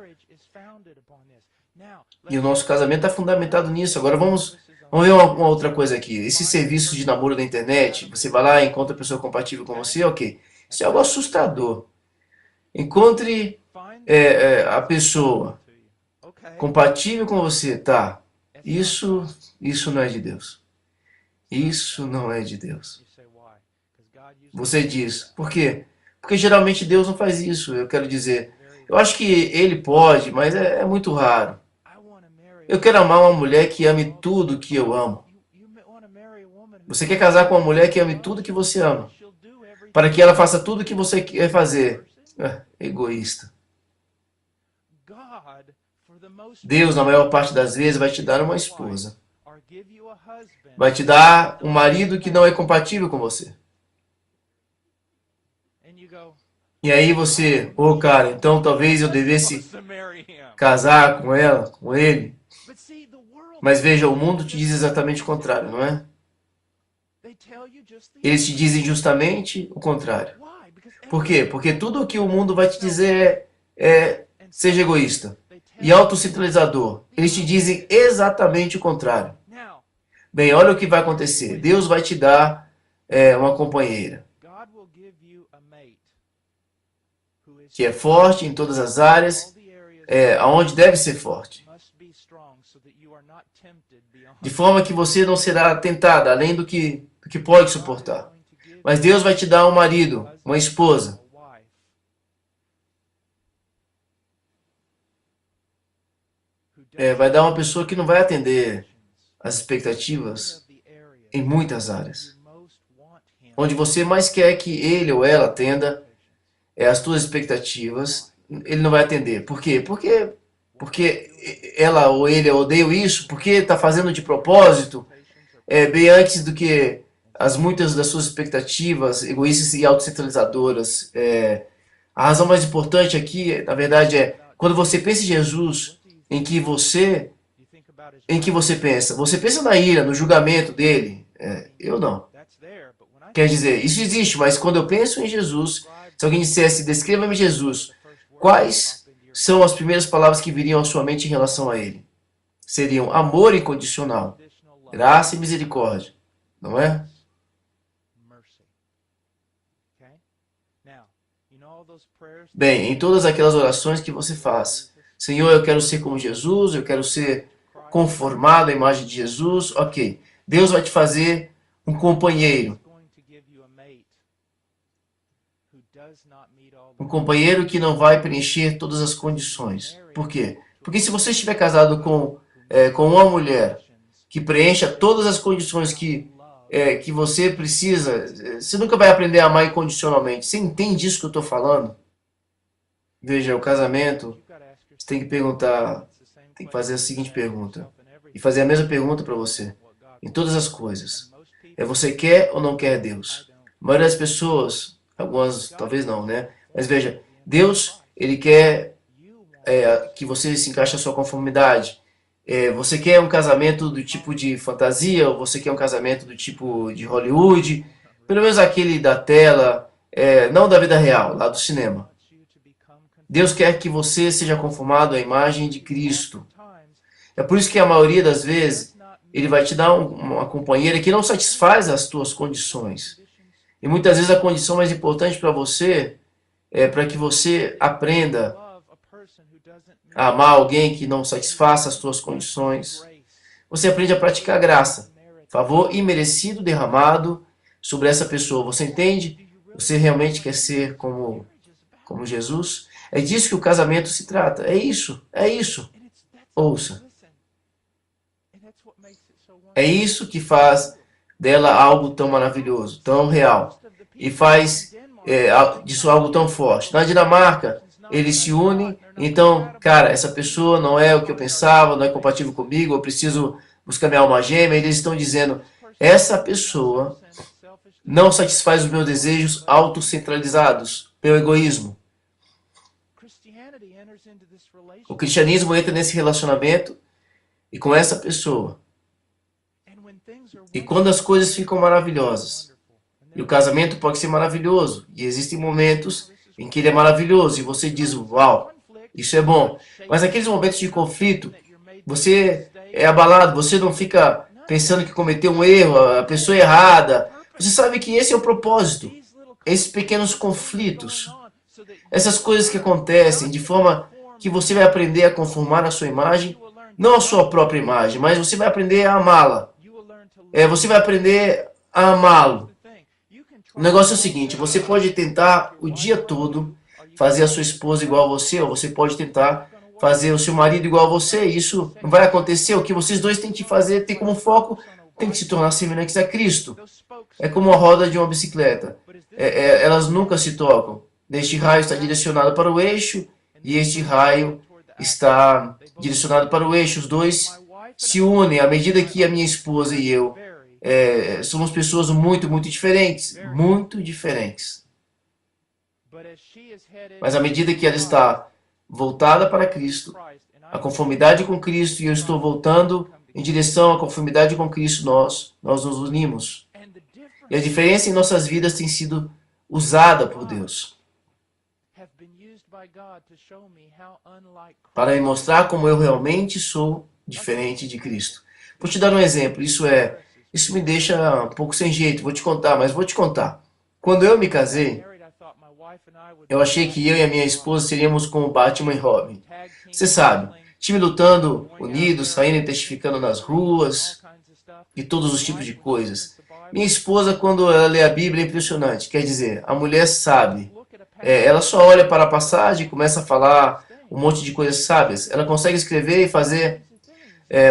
E o nosso casamento está fundamentado nisso. Agora vamos ver uma outra coisa aqui. Esses serviços de namoro da internet, você vai lá e encontra a pessoa compatível com você, ok. Isso é algo assustador. Encontre a pessoa compatível com você, tá? Isso não é de Deus. Isso não é de Deus. Você diz, por quê? Porque geralmente Deus não faz isso. Eu quero dizer, eu acho que Ele pode, mas é muito raro. Eu quero amar uma mulher que ame tudo que eu amo. Você quer casar com uma mulher que ame tudo que você ama, para que ela faça tudo que você quer fazer. Egoísta. Deus, na maior parte das vezes, vai te dar uma esposa. Vai te dar um marido que não é compatível com você. E aí você, cara, então talvez eu devesse casar com ela, com ele. Mas veja, o mundo te diz exatamente o contrário, não é? Eles te dizem justamente o contrário. Por quê? Porque tudo o que o mundo vai te dizer seja egoísta e autocentralizador. Eles te dizem exatamente o contrário. Bem, olha o que vai acontecer. Deus vai te dar uma companheira que é forte em todas as áreas, aonde deve ser forte. De forma que você não será tentada além do que pode suportar. Mas Deus vai te dar um marido, uma esposa. Vai dar uma pessoa que não vai atender as expectativas em muitas áreas. Onde você mais quer que ele ou ela atenda as suas expectativas, ele não vai atender. Por quê? Porque ela ou ele odeia isso, porque está fazendo de propósito, bem antes do que as muitas das suas expectativas egoístas e autocentralizadoras. A razão mais importante aqui, na verdade, é quando você pensa em Jesus, em que você pensa? Você pensa na ira, no julgamento dele? Eu não. Quer dizer, isso existe, mas quando eu penso em Jesus, se alguém dissesse, descreva-me Jesus, quais são as primeiras palavras que viriam à sua mente em relação a ele? Seriam amor incondicional, graça e misericórdia, não é? Bem, em todas aquelas orações que você faz, Senhor, eu quero ser como Jesus, eu quero ser conformado à imagem de Jesus, ok. Deus vai te fazer um companheiro. Um companheiro que não vai preencher todas as condições. Por quê? Porque se você estiver casado com uma mulher que preencha todas as condições que você precisa, você nunca vai aprender a amar incondicionalmente. Você entende isso que eu estou falando? Veja, o casamento, você tem que perguntar, tem que fazer a seguinte pergunta. E fazer a mesma pergunta para você. Em todas as coisas. Você quer ou não quer Deus? A maioria das pessoas, algumas talvez não, né? Mas veja, Deus, Ele quer que você se encaixe à sua conformidade. Você quer um casamento do tipo de fantasia, ou você quer um casamento do tipo de Hollywood, pelo menos aquele da tela, não da vida real, lá do cinema. Deus quer que você seja conformado à imagem de Cristo. É por isso que a maioria das vezes Ele vai te dar uma companheira que não satisfaz as tuas condições. E muitas vezes a condição mais importante para você é para que você aprenda a amar alguém que não satisfaça as tuas condições. Você aprende a praticar graça, favor imerecido derramado sobre essa pessoa. Você entende? Você realmente quer ser como Jesus? É disso que o casamento se trata. É isso. Ouça. É isso que faz dela algo tão maravilhoso, tão real. E faz disso algo tão forte. Na Dinamarca, eles se unem. Então, cara, essa pessoa não é o que eu pensava, não é compatível comigo, eu preciso buscar minha alma gêmea. Eles estão dizendo, essa pessoa não satisfaz os meus desejos autocentralizados, meu egoísmo. O cristianismo entra nesse relacionamento e com essa pessoa. E quando as coisas ficam maravilhosas, e o casamento pode ser maravilhoso, e existem momentos em que ele é maravilhoso, e você diz, uau, isso é bom. Mas naqueles momentos de conflito, você é abalado, você não fica pensando que cometeu um erro, a pessoa errada. Você sabe que esse é o propósito. Esses pequenos conflitos Essas coisas que acontecem de forma que você vai aprender a conformar a sua imagem, não a sua própria imagem, mas você vai aprender a amá-la. Você vai aprender a amá-lo. O negócio é o seguinte, você pode tentar o dia todo fazer a sua esposa igual a você, ou você pode tentar fazer o seu marido igual a você. Isso não vai acontecer. O que vocês dois têm que fazer, ter como foco, tem que se tornar semelhantes a Cristo. É como a roda de uma bicicleta. Elas nunca se tocam. Este raio está direcionado para o eixo e este raio está direcionado para o eixo. Os dois se unem à medida que a minha esposa e eu somos pessoas muito, muito diferentes. Muito diferentes. Mas à medida que ela está voltada para Cristo, a conformidade com Cristo, e eu estou voltando em direção à conformidade com Cristo, nós nos unimos. E a diferença em nossas vidas tem sido usada por Deus para me mostrar como eu realmente sou diferente de Cristo. Vou te dar um exemplo. Isso me deixa um pouco sem jeito. Vou te contar, mas vou te contar. Quando eu me casei, eu achei que eu e a minha esposa seríamos como Batman e Robin. Você sabe, time lutando, unidos, saindo e testificando nas ruas e todos os tipos de coisas. Minha esposa, quando ela lê a Bíblia, é impressionante. Quer dizer, a mulher sabe. Ela só olha para a passagem e começa a falar um monte de coisas sábias. Ela consegue escrever e fazer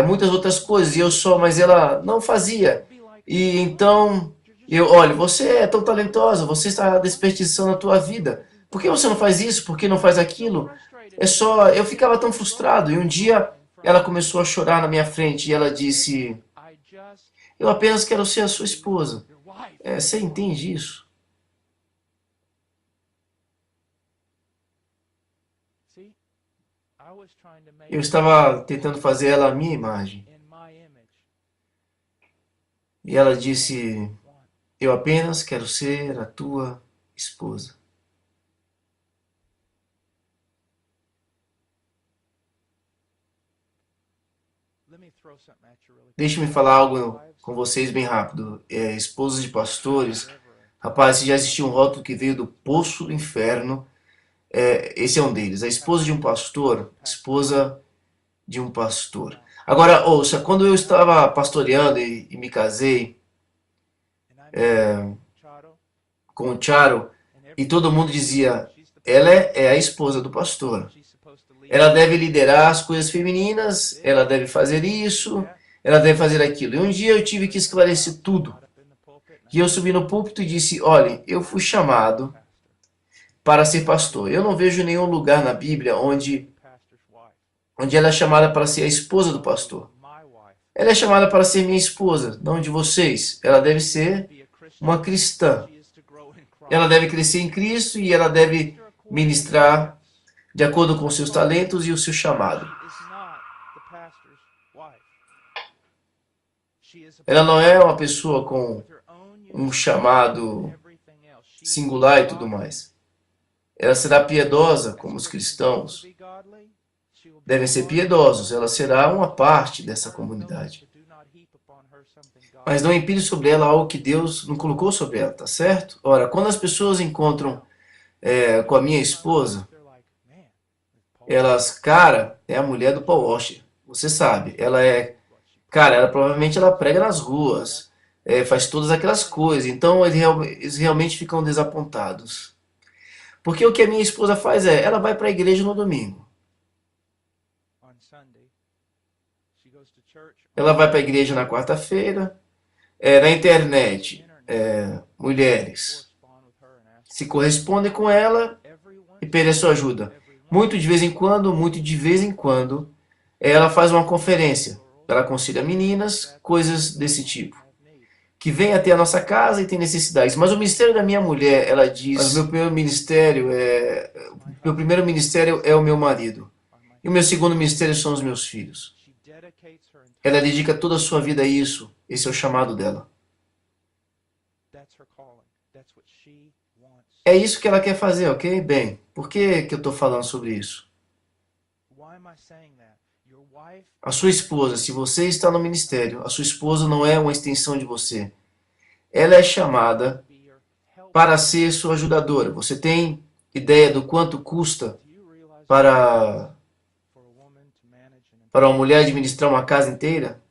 muitas outras coisas, mas ela não fazia. E então, olha, você é tão talentosa, você está desperdiçando a tua vida. Por que você não faz isso? Por que não faz aquilo? Eu ficava tão frustrado. E um dia ela começou a chorar na minha frente e ela disse: eu apenas quero ser a sua esposa. Você entende isso? Eu estava tentando fazer ela a minha imagem. E ela disse: eu apenas quero ser a tua esposa. Deixe-me falar algo com vocês bem rápido. Esposas de pastores. Rapaz, se já existiu um rótulo que veio do poço do inferno, esse é um deles. A esposa de um pastor, esposa de um pastor. Agora, ouça, quando eu estava pastoreando e me casei com o Charo, e todo mundo dizia, ela é a esposa do pastor. Ela deve liderar as coisas femininas, ela deve fazer isso, ela deve fazer aquilo. E um dia eu tive que esclarecer tudo. E eu subi no púlpito e disse, olha, eu fui chamado para ser pastor. Eu não vejo nenhum lugar na Bíblia onde ela é chamada para ser a esposa do pastor. Ela é chamada para ser minha esposa, não de vocês. Ela deve ser uma cristã. Ela deve crescer em Cristo e ela deve ministrar de acordo com os seus talentos e o seu chamado. Ela não é uma pessoa com um chamado singular e tudo mais. Ela será piedosa como os cristãos devem ser piedosos. Ela será uma parte dessa comunidade. Mas não impede sobre ela algo que Deus não colocou sobre ela, tá certo? Ora, quando as pessoas encontram com a minha esposa, cara, é a mulher do Paul Washer. Você sabe, ela provavelmente ela prega nas ruas, faz todas aquelas coisas. Então eles realmente ficam desapontados. Porque o que a minha esposa faz ela vai para a igreja no domingo. Ela vai para a igreja na quarta-feira. Na internet, mulheres se correspondem com ela e pedem sua ajuda. Muito de vez em quando, ela faz uma conferência. Ela aconselha meninas, coisas desse tipo. Que vem até a nossa casa e tem necessidades. Mas o ministério da minha mulher, ela diz, mas meu primeiro ministério é o meu marido. E o meu segundo ministério são os meus filhos. Ela dedica toda a sua vida a isso. Esse é o chamado dela. É isso que ela quer fazer, ok? Bem, por que eu estou falando sobre isso? A sua esposa, se você está no ministério, a sua esposa não é uma extensão de você. Ela é chamada para ser sua ajudadora. Você tem ideia do quanto custa para, para uma mulher administrar uma casa inteira?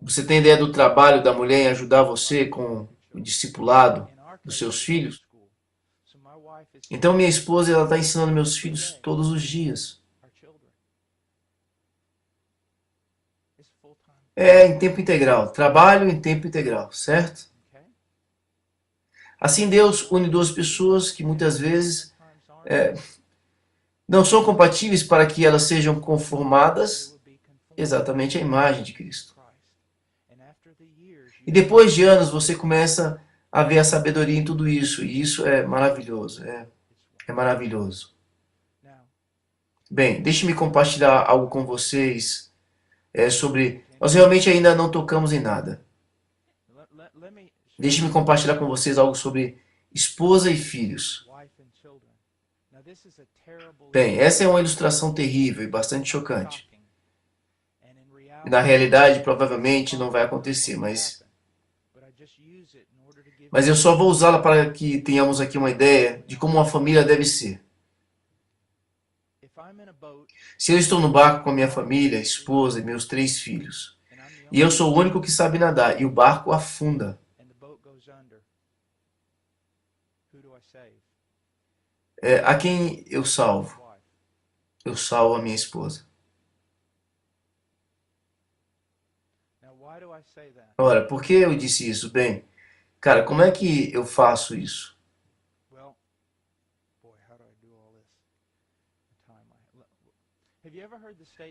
Você tem ideia do trabalho da mulher em ajudar você com o discipulado dos seus filhos? Então, minha esposa ela está ensinando meus filhos todos os dias. É em tempo integral, trabalho em tempo integral, certo? Assim Deus une duas pessoas que muitas vezes não são compatíveis para que elas sejam conformadas exatamente à imagem de Cristo. E depois de anos você começa a ver a sabedoria em tudo isso, e isso é maravilhoso, é maravilhoso. Bem, deixe-me compartilhar algo com vocês sobre... Nós realmente ainda não tocamos em nada. Deixe-me compartilhar com vocês algo sobre esposa e filhos. Bem, essa é uma ilustração terrível e bastante chocante. E na realidade, provavelmente não vai acontecer, mas eu só vou usá-la para que tenhamos aqui uma ideia de como uma família deve ser. Se eu estou no barco com a minha família, esposa e meus 3 filhos, e eu sou o único que sabe nadar, e o barco afunda, a quem eu salvo? Eu salvo a minha esposa. Ora, por que eu disse isso? Bem, cara, como é que eu faço isso?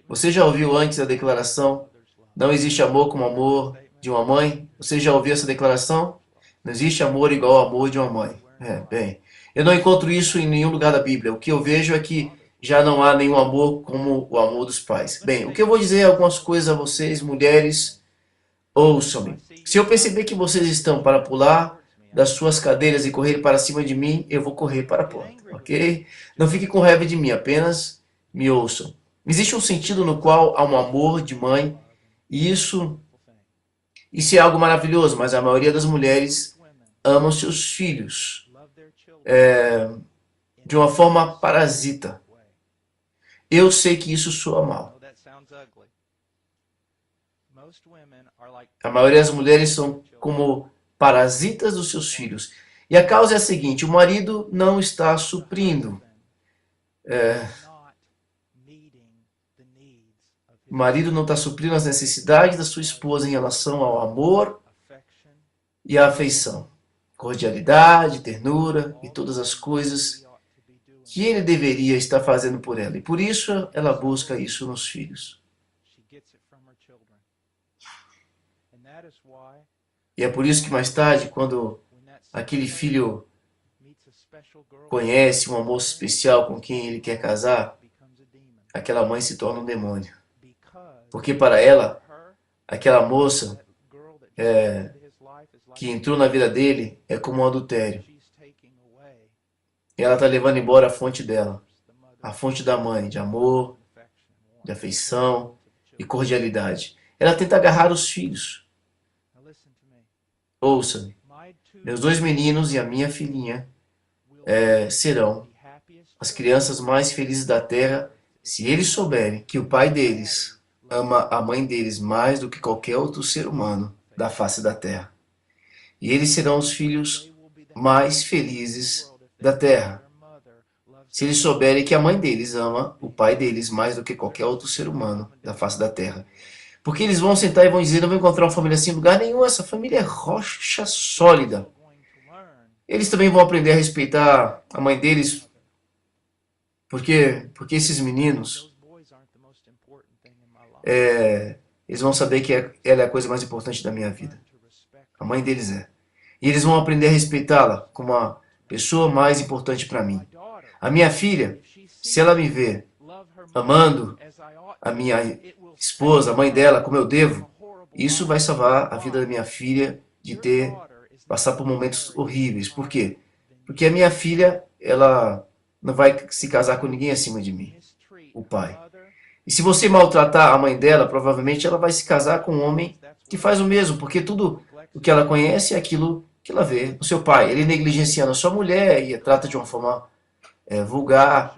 Você já ouviu antes a declaração: não existe amor como o amor de uma mãe? Você já ouviu essa declaração? Não existe amor igual ao amor de uma mãe. Bem, eu não encontro isso em nenhum lugar da Bíblia. O que eu vejo é que já não há nenhum amor como o amor dos pais. Bem, o que eu vou dizer é algumas coisas a vocês, mulheres, ouçam-me. Se eu perceber que vocês estão para pular das suas cadeiras e correr para cima de mim, eu vou correr para a porta, ok? Não fique com raiva de mim, apenas me ouçam. Existe um sentido no qual há um amor de mãe, e isso é algo maravilhoso, mas a maioria das mulheres amam seus filhos de uma forma parasita. Eu sei que isso soa mal. A maioria das mulheres são como parasitas dos seus filhos. E a causa é a seguinte: o marido não está suprindo. O marido não está suprindo as necessidades da sua esposa em relação ao amor e à afeição, cordialidade, ternura e todas as coisas que ele deveria estar fazendo por ela. E por isso ela busca isso nos filhos. E é por isso que mais tarde, quando aquele filho conhece uma moça especial com quem ele quer casar, aquela mãe se torna um demônio. Porque para ela, aquela moça que entrou na vida dele é como um adultério. E ela está levando embora a fonte dela, a fonte da mãe, de amor, de afeição e cordialidade. Ela tenta agarrar os filhos. Ouça-me, meus 2 meninos e a minha filhinha serão as crianças mais felizes da terra se eles souberem que o pai deles ama a mãe deles mais do que qualquer outro ser humano da face da terra. E eles serão os filhos mais felizes da terra se eles souberem que a mãe deles ama o pai deles mais do que qualquer outro ser humano da face da terra. Porque eles vão sentar e vão dizer: não vou encontrar uma família assim em lugar nenhum, essa família é rocha sólida. Eles também vão aprender a respeitar a mãe deles, porque esses meninos, eles vão saber que ela é a coisa mais importante da minha vida. A mãe deles é. E eles vão aprender a respeitá-la como a pessoa mais importante para mim. A minha filha, se ela me ver amando a minha esposa, a mãe dela, como eu devo, isso vai salvar a vida da minha filha de passar por momentos horríveis. Por quê? Porque a minha filha, ela não vai se casar com ninguém acima de mim, o pai. E se você maltratar a mãe dela, provavelmente ela vai se casar com um homem que faz o mesmo, porque tudo o que ela conhece é aquilo que ela vê o seu pai, ele negligenciando a sua mulher e a trata de uma forma vulgar,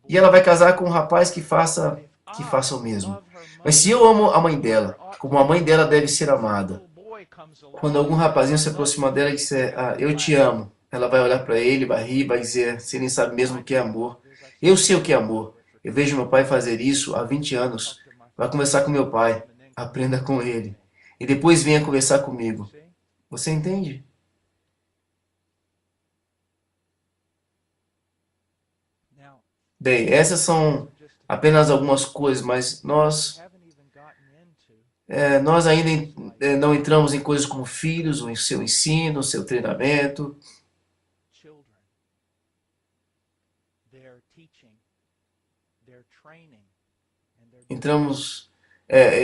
e ela vai casar com um rapaz que faça o mesmo. Mas se eu amo a mãe dela, como a mãe dela deve ser amada, quando algum rapazinho se aproximar dela e disser, eu te amo, ela vai olhar para ele, vai rir, vai dizer, você nem sabe mesmo o que é amor. Eu sei o que é amor. Eu vejo meu pai fazer isso há 20 anos. Vai conversar com meu pai, aprenda com ele. E depois venha conversar comigo. Você entende? Bem, essas são apenas algumas coisas, mas nós ainda não entramos em coisas como filhos, o seu ensino, o seu treinamento. Entramos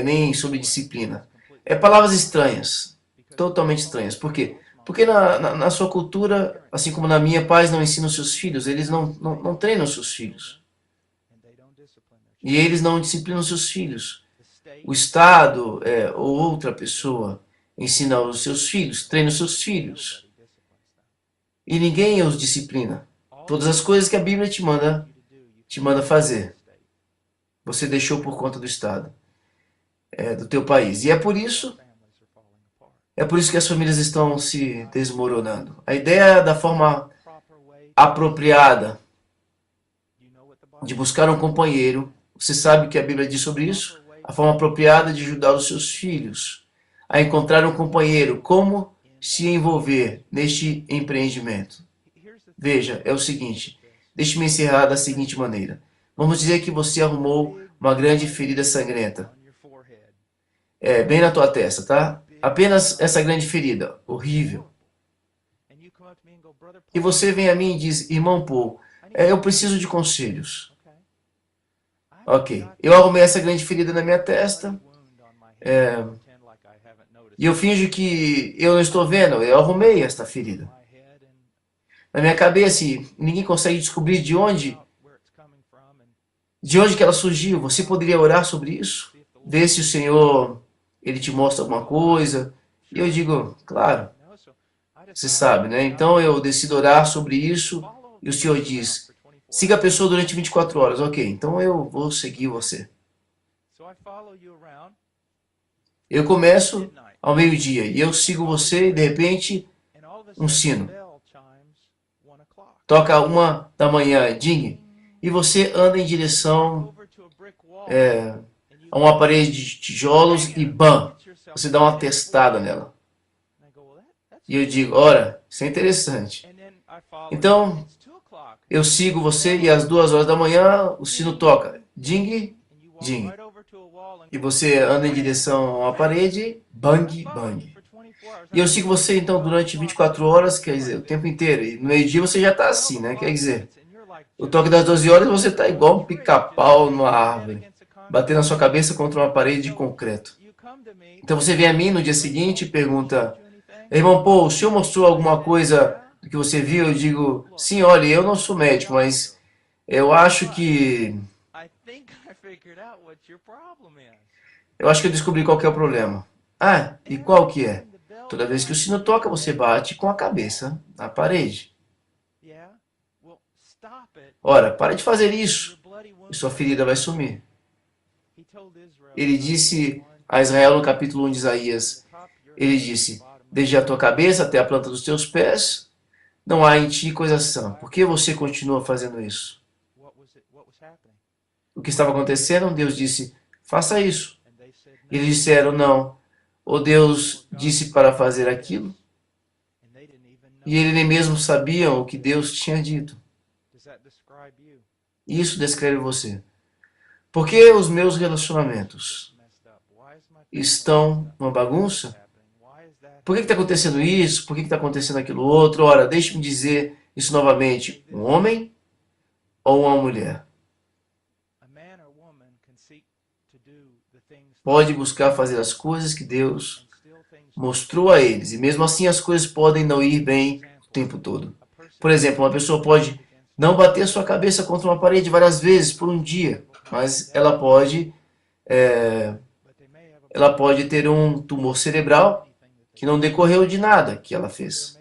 nem sobre disciplina. Palavras estranhas, totalmente estranhas. Por quê? Porque na sua cultura, assim como na minha, pais não ensinam seus filhos, eles não treinam seus filhos. E eles não disciplinam seus filhos. O Estado ou outra pessoa ensina os seus filhos, treina os seus filhos. E ninguém os disciplina. Todas as coisas que a Bíblia te manda fazer, você deixou por conta do Estado, do teu país. E é por isso que as famílias estão se desmoronando. A ideia da forma apropriada de buscar um companheiro, você sabe o que a Bíblia diz sobre isso? A forma apropriada de ajudar os seus filhos a encontrar um companheiro, como se envolver neste empreendimento. Veja, é o seguinte, deixe-me encerrar da seguinte maneira. Vamos dizer que você arrumou uma grande ferida sangrenta, bem na tua testa, tá? Apenas essa grande ferida, horrível. E você vem a mim e diz, irmão Paul, eu preciso de conselhos. Ok, eu arrumei essa grande ferida na minha testa, e eu finjo que eu não estou vendo, eu arrumei esta ferida. Na minha cabeça, e ninguém consegue descobrir de onde que ela surgiu. Você poderia orar sobre isso? Ver se o Senhor, ele te mostra alguma coisa. E eu digo, claro, você sabe, né? Então eu decido orar sobre isso e o Senhor diz, siga a pessoa durante 24 horas. Ok, então eu vou seguir você. Eu começo ao meio-dia e eu sigo você e de repente um sino. Toca 1 da manhã, ding, e você anda em direção a uma parede de tijolos e bam, você dá uma testada nela. E eu digo, ora, isso é interessante. Então, eu sigo você e às 2 horas da manhã o sino toca, ding, ding. E você anda em direção a uma parede, bang, bang. E eu sigo você então durante 24 horas, quer dizer, o tempo inteiro. E no meio-dia você já está assim, né? Quer dizer, o toque das 12 horas você está igual um pica-pau numa árvore, batendo a sua cabeça contra uma parede de concreto. Então você vem a mim no dia seguinte e pergunta, irmão Paul, o senhor mostrou alguma coisa do que você viu? Eu digo, sim, olha, eu não sou médico, mas eu acho que eu descobri qual que é o problema. Ah, e qual que é? Toda vez que o sino toca, você bate com a cabeça na parede. Ora, para de fazer isso e sua ferida vai sumir. Ele disse a Israel no capítulo 1 de Isaías, ele disse, desde a tua cabeça até a planta dos teus pés, não há em ti coisa sã. Por que você continua fazendo isso? O que estava acontecendo? Deus disse, faça isso. Eles disseram, não. Ou Deus disse para fazer aquilo? E eles nem mesmo sabiam o que Deus tinha dito. Isso descreve você. Por que os meus relacionamentos estão uma bagunça? Por que está acontecendo isso? Por que está acontecendo aquilo outro? Ora, deixe-me dizer isso novamente. Um homem ou uma mulher pode buscar fazer as coisas que Deus mostrou a eles. E mesmo assim as coisas podem não ir bem o tempo todo. Por exemplo, uma pessoa pode não bater sua cabeça contra uma parede várias vezes por um dia, mas ela pode ter um tumor cerebral que não decorreu de nada que ela fez.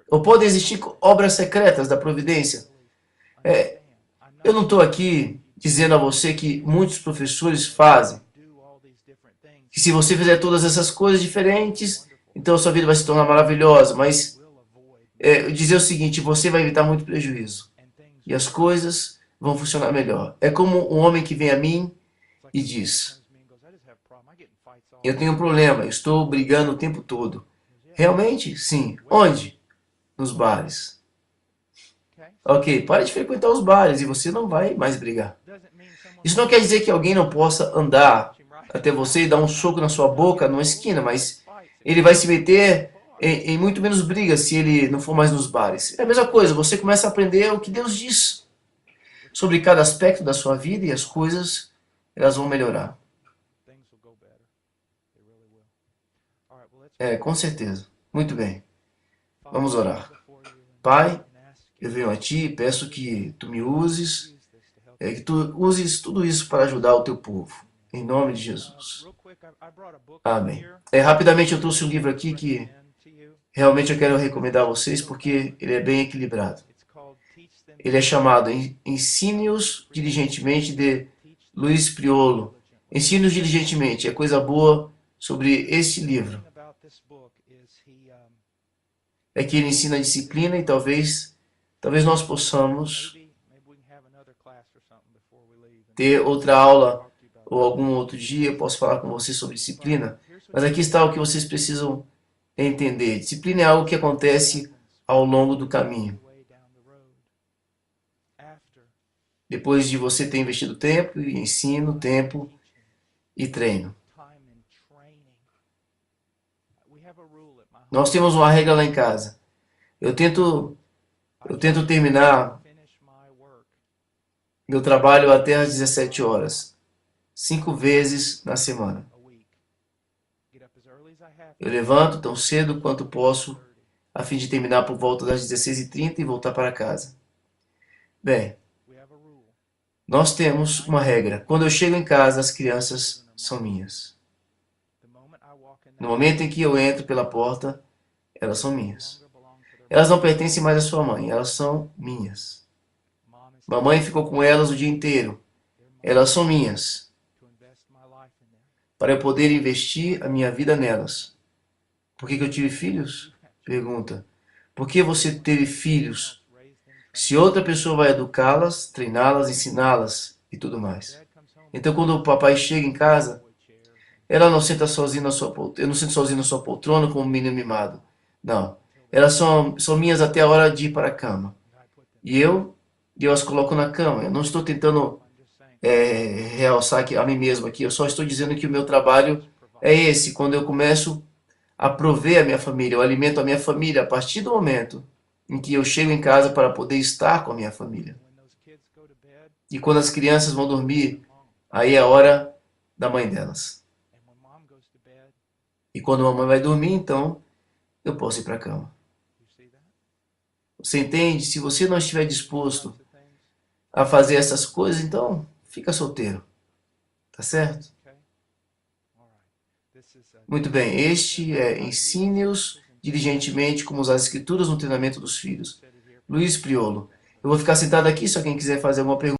Ou podem existir obras secretas da providência. Eu não estou aqui dizendo a você que muitos professores fazem. Que se você fizer todas essas coisas diferentes, então a sua vida vai se tornar maravilhosa. Mas dizer o seguinte, você vai evitar muito prejuízo. E as coisas vão funcionar melhor. É como um homem que vem a mim e diz, eu tenho um problema, eu estou brigando o tempo todo. Realmente? Sim. Onde? Nos bares. Ok, pare de frequentar os bares e você não vai mais brigar. Isso não quer dizer que alguém não possa andar até você e dar um soco na sua boca numa esquina, mas ele vai se meter em muito menos brigas se ele não for mais nos bares. É a mesma coisa, você começa a aprender o que Deus diz sobre cada aspecto da sua vida e as coisas elas vão melhorar. Com certeza. Muito bem. Vamos orar. Pai, eu venho a Ti e peço que Tu me uses, que Tu uses tudo isso para ajudar o Teu povo. Em nome de Jesus. Amém. Rapidamente eu trouxe um livro aqui que realmente eu quero recomendar a vocês porque ele é bem equilibrado. Ele é chamado Ensine-os Diligentemente de Luiz Priolo. Ensine-os diligentemente. É coisa boa sobre esse livro. É que ele ensina a disciplina e talvez nós possamos ter outra aula ou algum outro dia eu posso falar com vocês sobre disciplina. Mas aqui está o que vocês precisam entender. Disciplina é algo que acontece ao longo do caminho. Depois de você ter investido tempo e ensino, tempo e treino. Nós temos uma regra lá em casa. Eu tento terminar meu trabalho até às 17 horas. 5 vezes na semana. Eu levanto tão cedo quanto posso, a fim de terminar por volta das 16h30 e voltar para casa. Bem, nós temos uma regra. Quando eu chego em casa, as crianças são minhas. No momento em que eu entro pela porta, elas são minhas. Elas não pertencem mais à sua mãe, elas são minhas. Mamãe ficou com elas o dia inteiro. Elas são minhas. Para eu poder investir a minha vida nelas. Por que eu tive filhos? Pergunta. Por que você teve filhos? Se outra pessoa vai educá-las, treiná-las, ensiná-las e tudo mais. Então quando o papai chega em casa, ela não senta sozinha na sua poltrona. Eu não sento sozinho na sua poltrona como um menino mimado. Não. Elas são minhas até a hora de ir para a cama. E eu as coloco na cama. Eu não estou tentando realçar aqui, a mim mesmo aqui. Eu só estou dizendo que o meu trabalho é esse. Quando eu começo a prover a minha família, eu alimento a minha família a partir do momento em que eu chego em casa para poder estar com a minha família. E quando as crianças vão dormir, aí é a hora da mãe delas. E quando a mamãe vai dormir, então eu posso ir para a cama. Você entende? Se você não estiver disposto a fazer essas coisas, então fica solteiro. Tá certo? Muito bem, este é Ensine-os Diligentemente como usar as escrituras no treinamento dos filhos. Luiz Priolo. Eu vou ficar sentado aqui, só quem quiser fazer alguma pergunta.